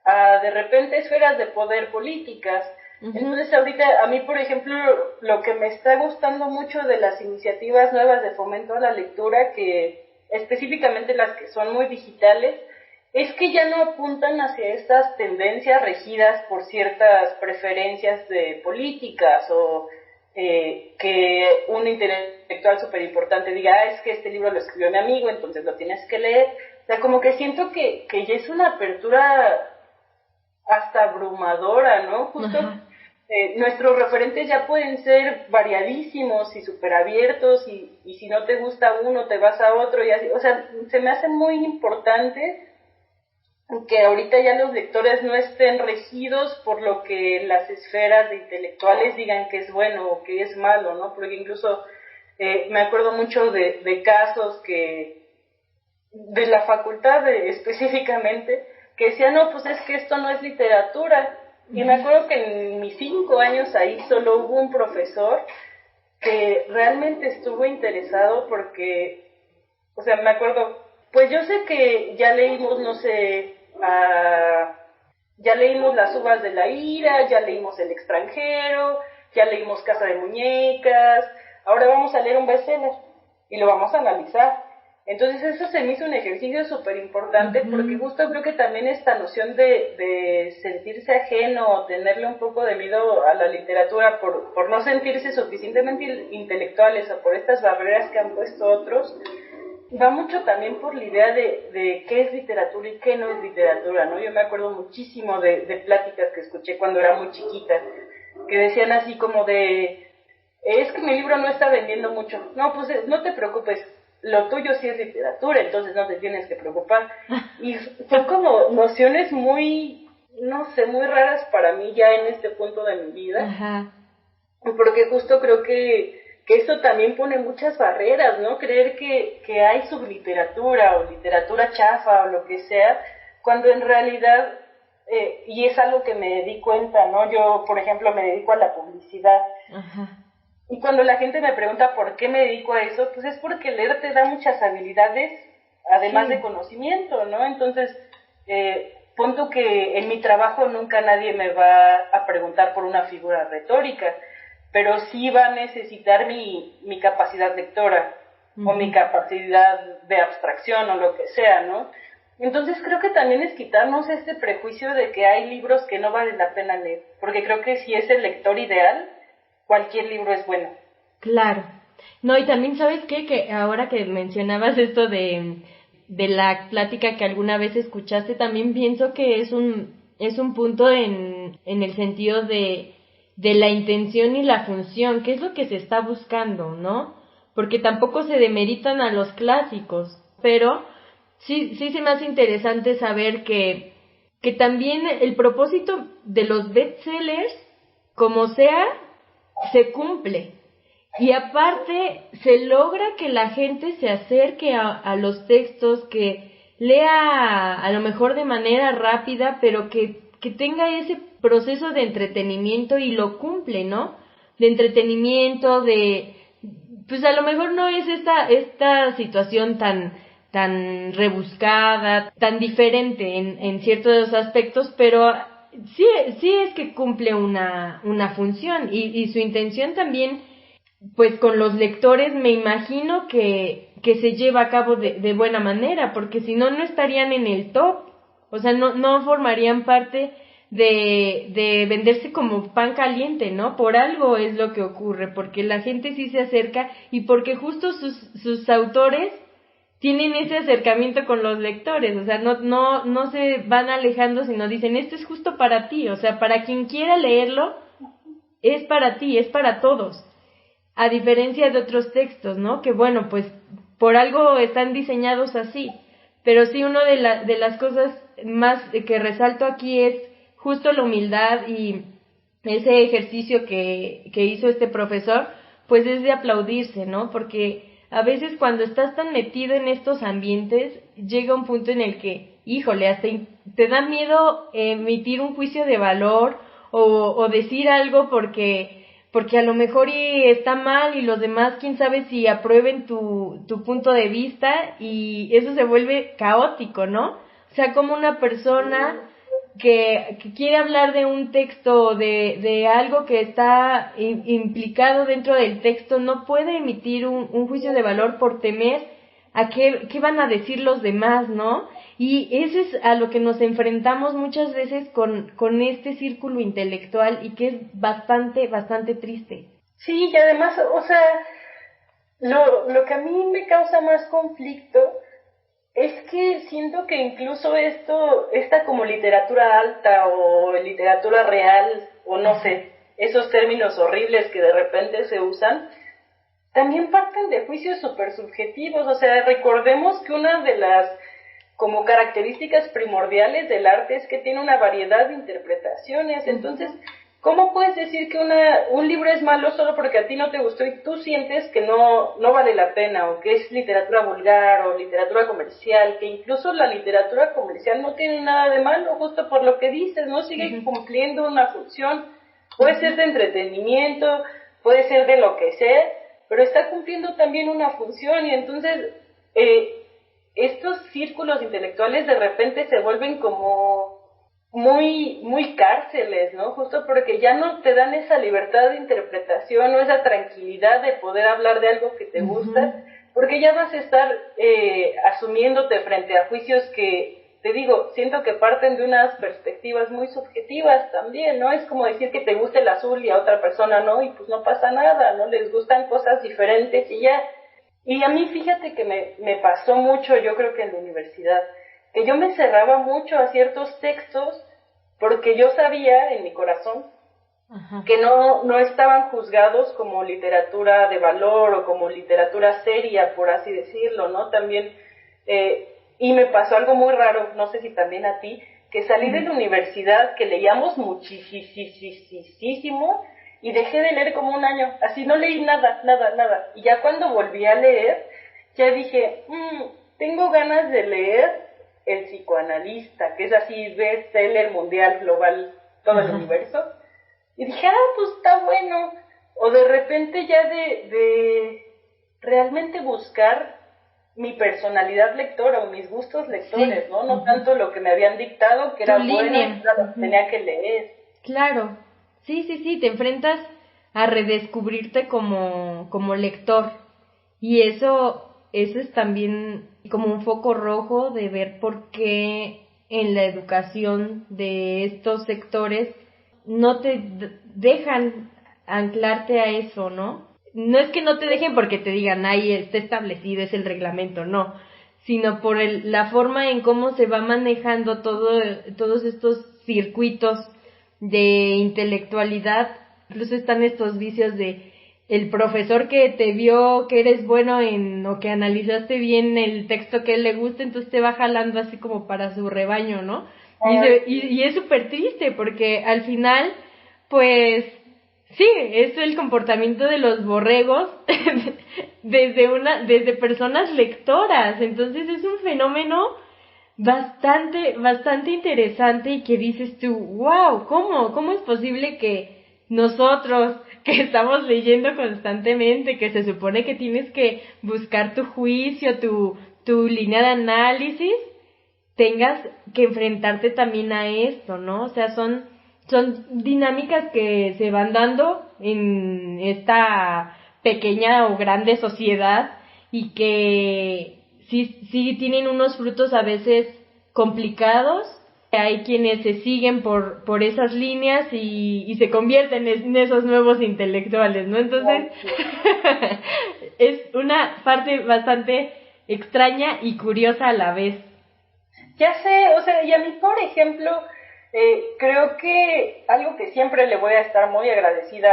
a de repente esferas de poder políticas. Entonces ahorita a mí, por ejemplo, lo que me está gustando mucho de las iniciativas nuevas de fomento a la lectura, que específicamente las que son muy digitales, es que ya no apuntan hacia estas tendencias regidas por ciertas preferencias de políticas o que un intelectual súper importante diga, es que este libro lo escribió mi amigo, entonces lo tienes que leer. O sea, como que siento que ya es una apertura hasta abrumadora, ¿no? Justo nuestros referentes ya pueden ser variadísimos y súper abiertos y si no te gusta uno te vas a otro y así. O sea, se me hace muy importante que ahorita ya los lectores no estén regidos por lo que las esferas de intelectuales digan que es bueno o que es malo, ¿no? Porque incluso me acuerdo mucho de casos que de la facultad específicamente, que decían, no, pues es que esto no es literatura. Y me acuerdo que en mis 5 años ahí solo hubo un profesor que realmente estuvo interesado porque, o sea, me acuerdo, pues yo sé que ya leímos, no sé, ya leímos Las uvas de la ira, ya leímos El extranjero, ya leímos Casa de muñecas, ahora vamos a leer un bestseller y lo vamos a analizar. Entonces eso se me hizo un ejercicio súper importante porque justo creo que también esta noción de sentirse ajeno o tenerle un poco de miedo a la literatura por no sentirse suficientemente intelectuales o por estas barreras que han puesto otros, va mucho también por la idea de qué es literatura y qué no es literatura, ¿no? Yo me acuerdo muchísimo de pláticas que escuché cuando era muy chiquita, que decían así como es que mi libro no está vendiendo mucho. No, pues no te preocupes, lo tuyo sí es literatura, entonces no te tienes que preocupar. Y son como nociones muy, no sé, muy raras para mí ya en este punto de mi vida, porque justo creo que esto también pone muchas barreras, ¿no? Creer que hay subliteratura o literatura chafa o lo que sea, cuando en realidad, y es algo que me di cuenta, ¿no? Yo, por ejemplo, me dedico a la publicidad. Y cuando la gente me pregunta por qué me dedico a eso, pues es porque leer te da muchas habilidades, además de conocimiento, ¿no? Entonces, punto que en mi trabajo nunca nadie me va a preguntar por una figura retórica, pero sí va a necesitar mi capacidad lectora o mi capacidad de abstracción o lo que sea, ¿no? Entonces creo que también es quitarnos este prejuicio de que hay libros que no vale la pena leer, porque creo que si es el lector ideal, cualquier libro es bueno. Claro. No, y también, ¿sabes qué? Que ahora que mencionabas esto de la plática que alguna vez escuchaste, también pienso que es un punto en el sentido de la intención y la función, que es lo que se está buscando, ¿no? Porque tampoco se demeritan a los clásicos, pero sí se me hace interesante saber que también el propósito de los bestsellers, como sea, se cumple. Y aparte, se logra que la gente se acerque a los textos, que lea a lo mejor de manera rápida, pero que tenga ese proceso de entretenimiento y lo cumple, ¿no? De entretenimiento, pues a lo mejor no es esta situación tan rebuscada, tan diferente en ciertos aspectos, pero sí es que cumple una función y su intención también, pues con los lectores me imagino que se lleva a cabo de buena manera, porque si no estarían en el top, o sea, no formarían parte de venderse como pan caliente, ¿no? Por algo es lo que ocurre, porque la gente sí se acerca y porque justo sus autores tienen ese acercamiento con los lectores, o sea, no se van alejando, sino dicen, esto es justo para ti, o sea, para quien quiera leerlo, es para ti, es para todos, a diferencia de otros textos, ¿no? Que bueno, pues, por algo están diseñados así, pero sí una de las cosas más que resalto aquí es justo la humildad y ese ejercicio que hizo este profesor, pues es de aplaudirse, ¿no? Porque a veces cuando estás tan metido en estos ambientes, llega un punto en el que, híjole, hasta te da miedo emitir un juicio de valor o decir algo porque a lo mejor está mal y los demás, quién sabe si aprueben tu punto de vista y eso se vuelve caótico, ¿no? O sea, como una persona que quiere hablar de un texto, de algo que está implicado dentro del texto, no puede emitir un juicio de valor por temer a qué van a decir los demás, ¿no? Y eso es a lo que nos enfrentamos muchas veces con este círculo intelectual y que es bastante, bastante triste. Sí, y además, o sea, lo que a mí me causa más conflicto es que siento que incluso esta como literatura alta o literatura real, o no sé, esos términos horribles que de repente se usan, también parten de juicios súper subjetivos. O sea, recordemos que una de las como características primordiales del arte es que tiene una variedad de interpretaciones. Entonces, ¿cómo puedes decir que un libro es malo solo porque a ti no te gustó y tú sientes que no vale la pena, o que es literatura vulgar o literatura comercial? Que incluso la literatura comercial no tiene nada de malo, justo por lo que dices, ¿no? Sigue cumpliendo una función. Puede ser de entretenimiento, puede ser de lo que sea, pero está cumpliendo también una función. Y entonces estos círculos intelectuales de repente se vuelven como muy, muy cárceles, ¿no? Justo porque ya no te dan esa libertad de interpretación o esa tranquilidad de poder hablar de algo que te gusta, porque ya vas a estar asumiéndote frente a juicios que, te digo, siento que parten de unas perspectivas muy subjetivas también, ¿no? Es como decir que te gusta el azul y a otra persona no, y pues no pasa nada, ¿no? Les gustan cosas diferentes y ya. Y a mí, fíjate que me pasó mucho, yo creo que en la universidad, que yo me cerraba mucho a ciertos textos porque yo sabía en mi corazón que no estaban juzgados como literatura de valor o como literatura seria, por así decirlo, ¿no? También, y me pasó algo muy raro, no sé si también a ti, que salí de la universidad, que leíamos muchísimo, y dejé de leer como un año, así no leí nada, y ya cuando volví a leer, ya dije, tengo ganas de leer El psicoanalista, que es así bestseller mundial, global, todo el universo, y dije, pues está bueno. O de repente ya de realmente buscar mi personalidad lectora o mis gustos lectores, ¿no? No tanto lo que me habían dictado, que era bueno, y lo que tenía que leer. Claro, sí, te enfrentas a redescubrirte como lector, y eso es también como un foco rojo de ver por qué en la educación de estos sectores no te dejan anclarte a eso, ¿no? No es que no te dejen porque te digan, ahí está establecido, es el reglamento, no, sino por la forma en cómo se va manejando todos estos circuitos de intelectualidad. Incluso están estos vicios de el profesor que te vio que eres bueno o que analizaste bien el texto que a él le gusta, entonces te va jalando así como para su rebaño, ¿no? Y es súper triste porque al final, pues, sí, es el comportamiento de los borregos desde personas lectoras. Entonces es un fenómeno bastante interesante, y que dices tú, wow, ¿cómo es posible que nosotros, que estamos leyendo constantemente, que se supone que tienes que buscar tu juicio, tu línea de análisis, tengas que enfrentarte también a esto, ¿no? O sea, son dinámicas que se van dando en esta pequeña o grande sociedad, y que sí tienen unos frutos a veces complicados. Hay quienes se siguen por esas líneas y se convierten en esos nuevos intelectuales, ¿no? Entonces, es una parte bastante extraña y curiosa a la vez. Ya sé, o sea, y a mí, por ejemplo, creo que algo que siempre le voy a estar muy agradecida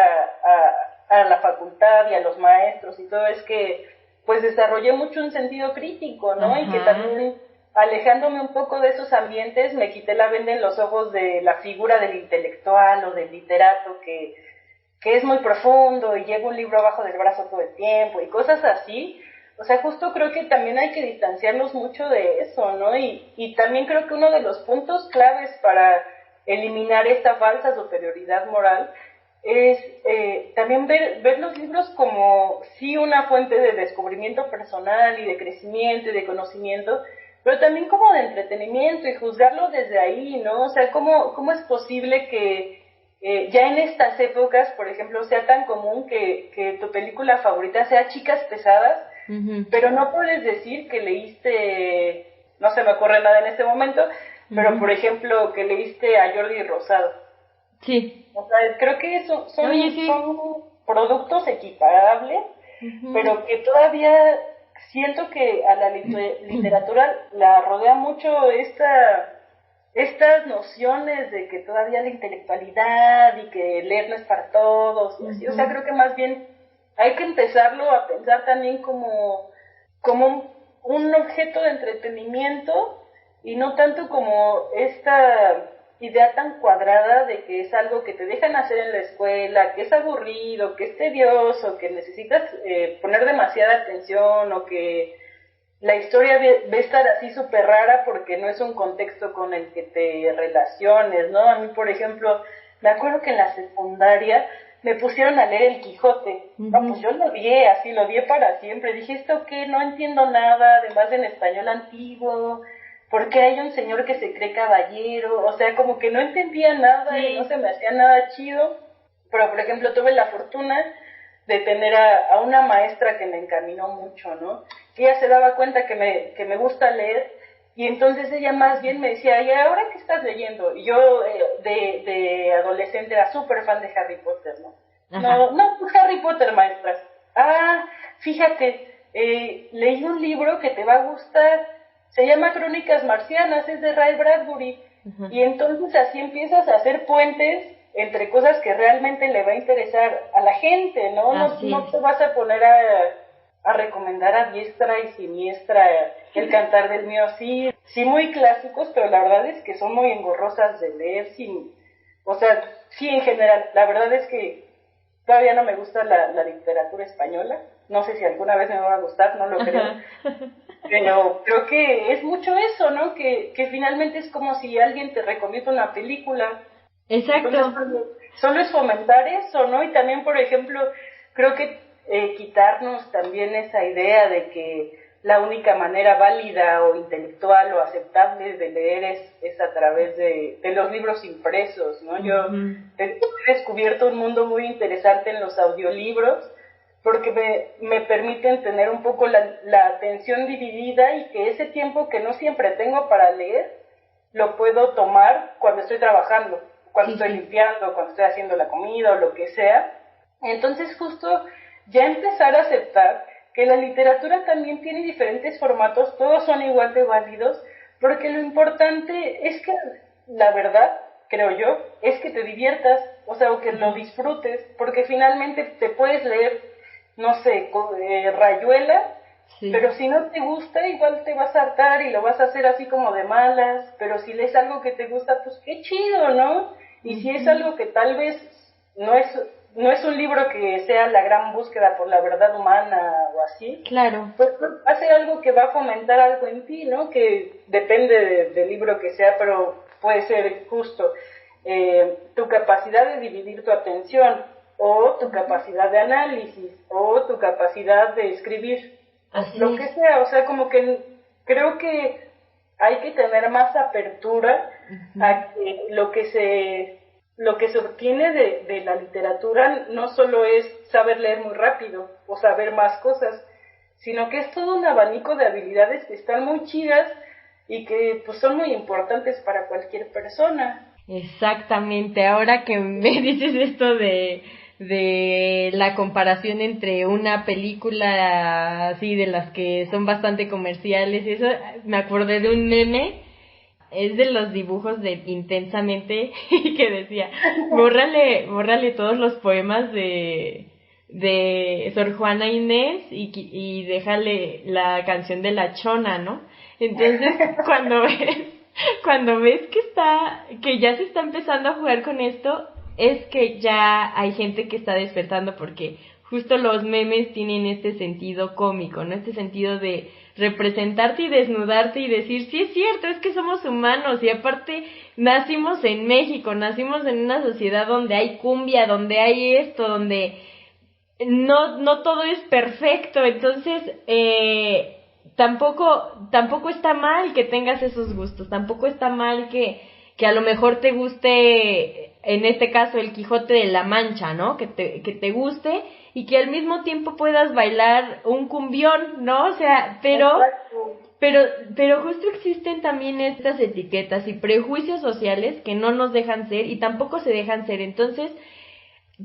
a la facultad y a los maestros y todo, es que pues desarrollé mucho un sentido crítico, ¿no? Y que también, alejándome un poco de esos ambientes, me quité la venda en los ojos de la figura del intelectual o del literato que es muy profundo y lleva un libro abajo del brazo todo el tiempo y cosas así. O sea, justo creo que también hay que distanciarnos mucho de eso, ¿no? Y también creo que uno de los puntos claves para eliminar esta falsa superioridad moral es también ver los libros como sí una fuente de descubrimiento personal y de crecimiento y de conocimiento, pero también como de entretenimiento y juzgarlo desde ahí, ¿no? O sea, ¿cómo es posible que ya en estas épocas, por ejemplo, sea tan común que tu película favorita sea Chicas Pesadas, pero no puedes decir que leíste, no se me ocurre nada en este momento, pero por ejemplo, que leíste a Jordi Rosado? Sí. O sea, creo que son productos equiparables, pero que todavía siento que a la literatura la rodea mucho estas nociones de que todavía la intelectualidad y que leer no es para todos y así. O sea, creo que más bien hay que empezarlo a pensar también como un objeto de entretenimiento y no tanto como esta idea tan cuadrada de que es algo que te dejan hacer en la escuela, que es aburrido, que es tedioso, que necesitas poner demasiada atención o que la historia va a estar así súper rara porque no es un contexto con el que te relaciones, ¿no? A mí, por ejemplo, me acuerdo que en la secundaria me pusieron a leer El Quijote. No, pues yo lo odié para siempre. Dije, ¿esto qué? No entiendo nada, además en español antiguo. ¿Por qué hay un señor que se cree caballero? O sea, como que no entendía nada y no se me hacía nada chido. Pero, por ejemplo, tuve la fortuna de tener a una maestra que me encaminó mucho, ¿no? Que ella se daba cuenta que me gusta leer, y entonces ella más bien me decía, ¿y ahora qué estás leyendo? Y yo de adolescente era súper fan de Harry Potter, ¿no? No, pues Harry Potter, maestra. Fíjate, leí un libro que te va a gustar, se llama Crónicas Marcianas, es de Ray Bradbury, y entonces así empiezas a hacer puentes entre cosas que realmente le va a interesar a la gente, ¿no? No te vas a poner a recomendar a diestra y siniestra El Cantar del Mío, sí muy clásicos, pero la verdad es que son muy engorrosas de leer, o sea, sí en general, la verdad es que todavía no me gusta la literatura española, no sé si alguna vez me va a gustar, no lo creo, pero creo que es mucho eso, ¿no? Que finalmente es como si alguien te recomienda una película. Exacto. Entonces, solo es fomentar eso, ¿no? Y también, por ejemplo, creo que quitarnos también esa idea de que la única manera válida o intelectual o aceptable de leer es a través de los libros impresos, ¿no? Yo he descubierto un mundo muy interesante en los audiolibros porque me permiten tener un poco la atención dividida y que ese tiempo que no siempre tengo para leer lo puedo tomar cuando estoy trabajando, cuando estoy limpiando, cuando estoy haciendo la comida o lo que sea. Entonces justo ya empezar a aceptar que la literatura también tiene diferentes formatos, todos son igual de válidos, porque lo importante es que, la verdad, creo yo, es que te diviertas, o sea, o que lo disfrutes, porque finalmente te puedes leer, no sé, Rayuela, pero si no te gusta, igual te vas a hartar y lo vas a hacer así como de malas, pero si lees algo que te gusta, pues qué chido, ¿no? Y si es algo que tal vez no es un libro que sea la gran búsqueda por la verdad humana o así, claro, pues hace algo que va a fomentar algo en ti, ¿no? Que depende del libro que sea, pero puede ser justo tu capacidad de dividir tu atención, o tu capacidad de análisis, o tu capacidad de escribir, lo que sea. O sea, como que creo que hay que tener más apertura a que lo que se obtiene de la literatura no solo es saber leer muy rápido o saber más cosas, sino que es todo un abanico de habilidades que están muy chidas y que pues son muy importantes para cualquier persona. Exactamente. Ahora que me dices esto de la comparación entre una película así de las que son bastante comerciales, eso me acordé de un meme. Es de los dibujos de Intensamente que decía, bórrale todos los poemas de Sor Juana Inés y déjale la canción de La Chona, ¿no? Entonces, cuando ves que ya se está empezando a jugar con esto, es que ya hay gente que está despertando, porque justo los memes tienen este sentido cómico, ¿no? Este sentido de representarte y desnudarte y decir, sí es cierto, es que somos humanos, y aparte nacimos en México, nacimos en una sociedad donde hay cumbia, donde hay esto, donde no todo es perfecto. Entonces tampoco está mal que tengas esos gustos, tampoco está mal que a lo mejor te guste, en este caso, el Quijote de la Mancha, ¿no? Que te guste y que al mismo tiempo puedas bailar un cumbión, ¿no? O sea, pero justo existen también estas etiquetas y prejuicios sociales que no nos dejan ser y tampoco se dejan ser. Entonces,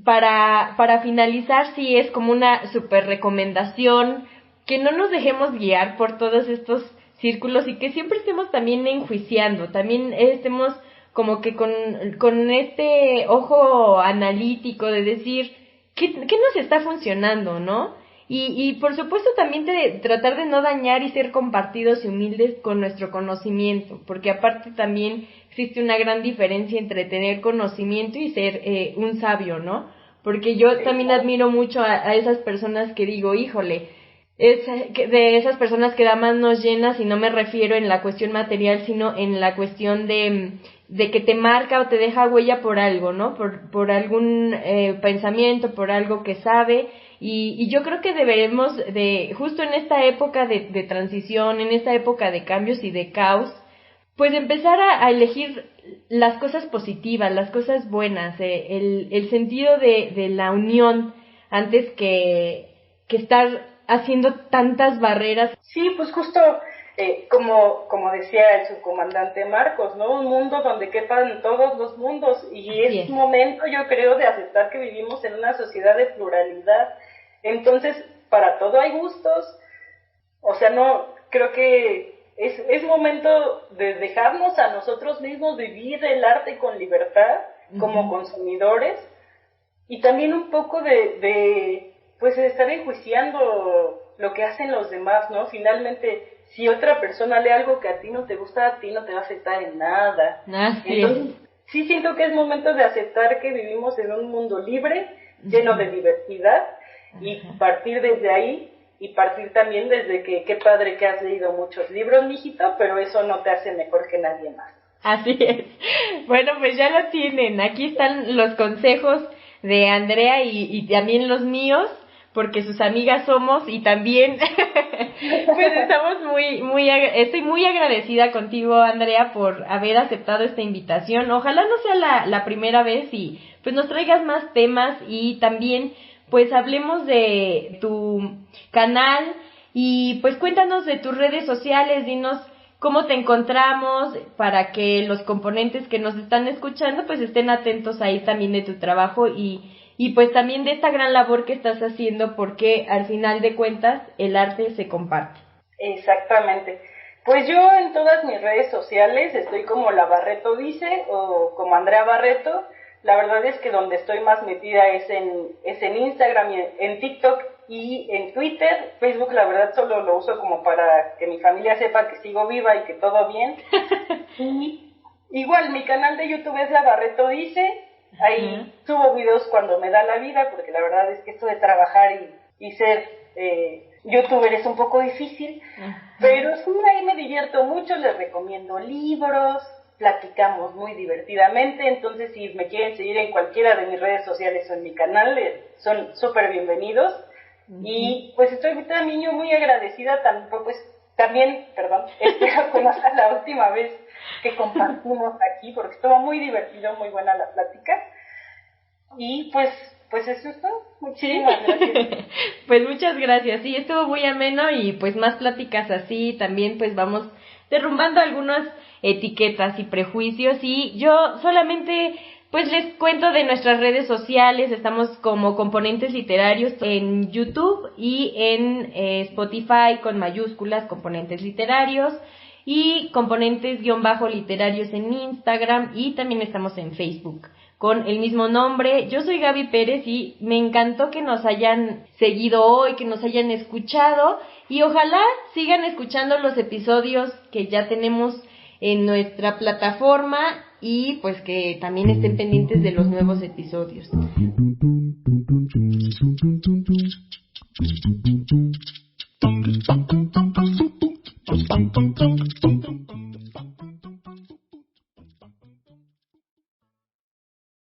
para finalizar, sí es como una super recomendación que no nos dejemos guiar por todos estos círculos y que siempre estemos también enjuiciando, también estemos como que con este ojo analítico de decir ¿qué nos está funcionando, no? Y por supuesto también tratar de no dañar y ser compartidos y humildes con nuestro conocimiento, porque aparte también existe una gran diferencia entre tener conocimiento y ser un sabio, ¿no? Porque yo también admiro mucho a esas personas que digo, híjole, de esas personas que da manos llenas, y no me refiero en la cuestión material, sino en la cuestión de que te marca o te deja huella por algo, ¿no? Por algún pensamiento, por algo que sabe, y yo creo que deberemos justo en esta época de transición, en esta época de cambios y de caos, pues empezar a elegir las cosas positivas, las cosas buenas, el sentido de la unión, antes que estar haciendo tantas barreras. Sí, pues justo como decía el subcomandante Marcos, ¿no? Un mundo donde quepan todos los mundos, y es momento, yo creo, de aceptar que vivimos en una sociedad de pluralidad. Entonces, para todo hay gustos. O sea, no, creo que es momento de dejarnos a nosotros mismos vivir el arte con libertad, como consumidores, y también un poco de estar enjuiciando lo que hacen los demás, ¿no? Finalmente, si otra persona lee algo que a ti no te gusta, a ti no te va a afectar en nada. Entonces, sí siento que es momento de aceptar que vivimos en un mundo libre, lleno de diversidad, y partir desde ahí, y partir también desde que qué padre que has leído muchos libros, mijito, pero eso no te hace mejor que nadie más. Así es. Bueno, pues ya lo tienen. Aquí están los consejos de Andrea y también los míos, porque sus amigas somos, y también pues estamos estoy muy agradecida contigo, Andrea, por haber aceptado esta invitación. Ojalá no sea la primera vez y pues nos traigas más temas, y también pues hablemos de tu canal, y pues cuéntanos de tus redes sociales, dinos cómo te encontramos, para que los componentes que nos están escuchando pues estén atentos ahí también de tu trabajo y pues también de esta gran labor que estás haciendo, porque al final de cuentas el arte se comparte. Exactamente. Pues yo en todas mis redes sociales estoy como La Barreto Dice o como Andrea Barreto. La verdad es que donde estoy más metida es en Instagram, y en TikTok y en Twitter. Facebook la verdad solo lo uso como para que mi familia sepa que sigo viva y que todo bien. Y igual mi canal de YouTube es La Barreto Dice. Ahí subo videos cuando me da la vida, porque la verdad es que esto de trabajar y ser youtuber es un poco difícil, pero sí, ahí me divierto mucho, les recomiendo libros, platicamos muy divertidamente. Entonces si me quieren seguir en cualquiera de mis redes sociales o en mi canal, son súper bienvenidos. Y pues estoy también yo muy agradecida, también, espero que no sea la última vez que compartimos aquí, porque estuvo muy divertido, muy buena la plática. Y pues eso es todo. Muchísimas gracias. Pues muchas gracias, sí, estuvo muy ameno, y pues más pláticas así también pues vamos derrumbando algunas etiquetas y prejuicios. Y yo solamente pues les cuento de nuestras redes sociales. Estamos como Componentes Literarios en YouTube y en Spotify con mayúsculas, Componentes Literarios, y Componentes-literarios en Instagram, y también estamos en Facebook con el mismo nombre. Yo soy Gaby Pérez y me encantó que nos hayan seguido hoy, que nos hayan escuchado, y ojalá sigan escuchando los episodios que ya tenemos en nuestra plataforma, y pues que también estén pendientes de los nuevos episodios.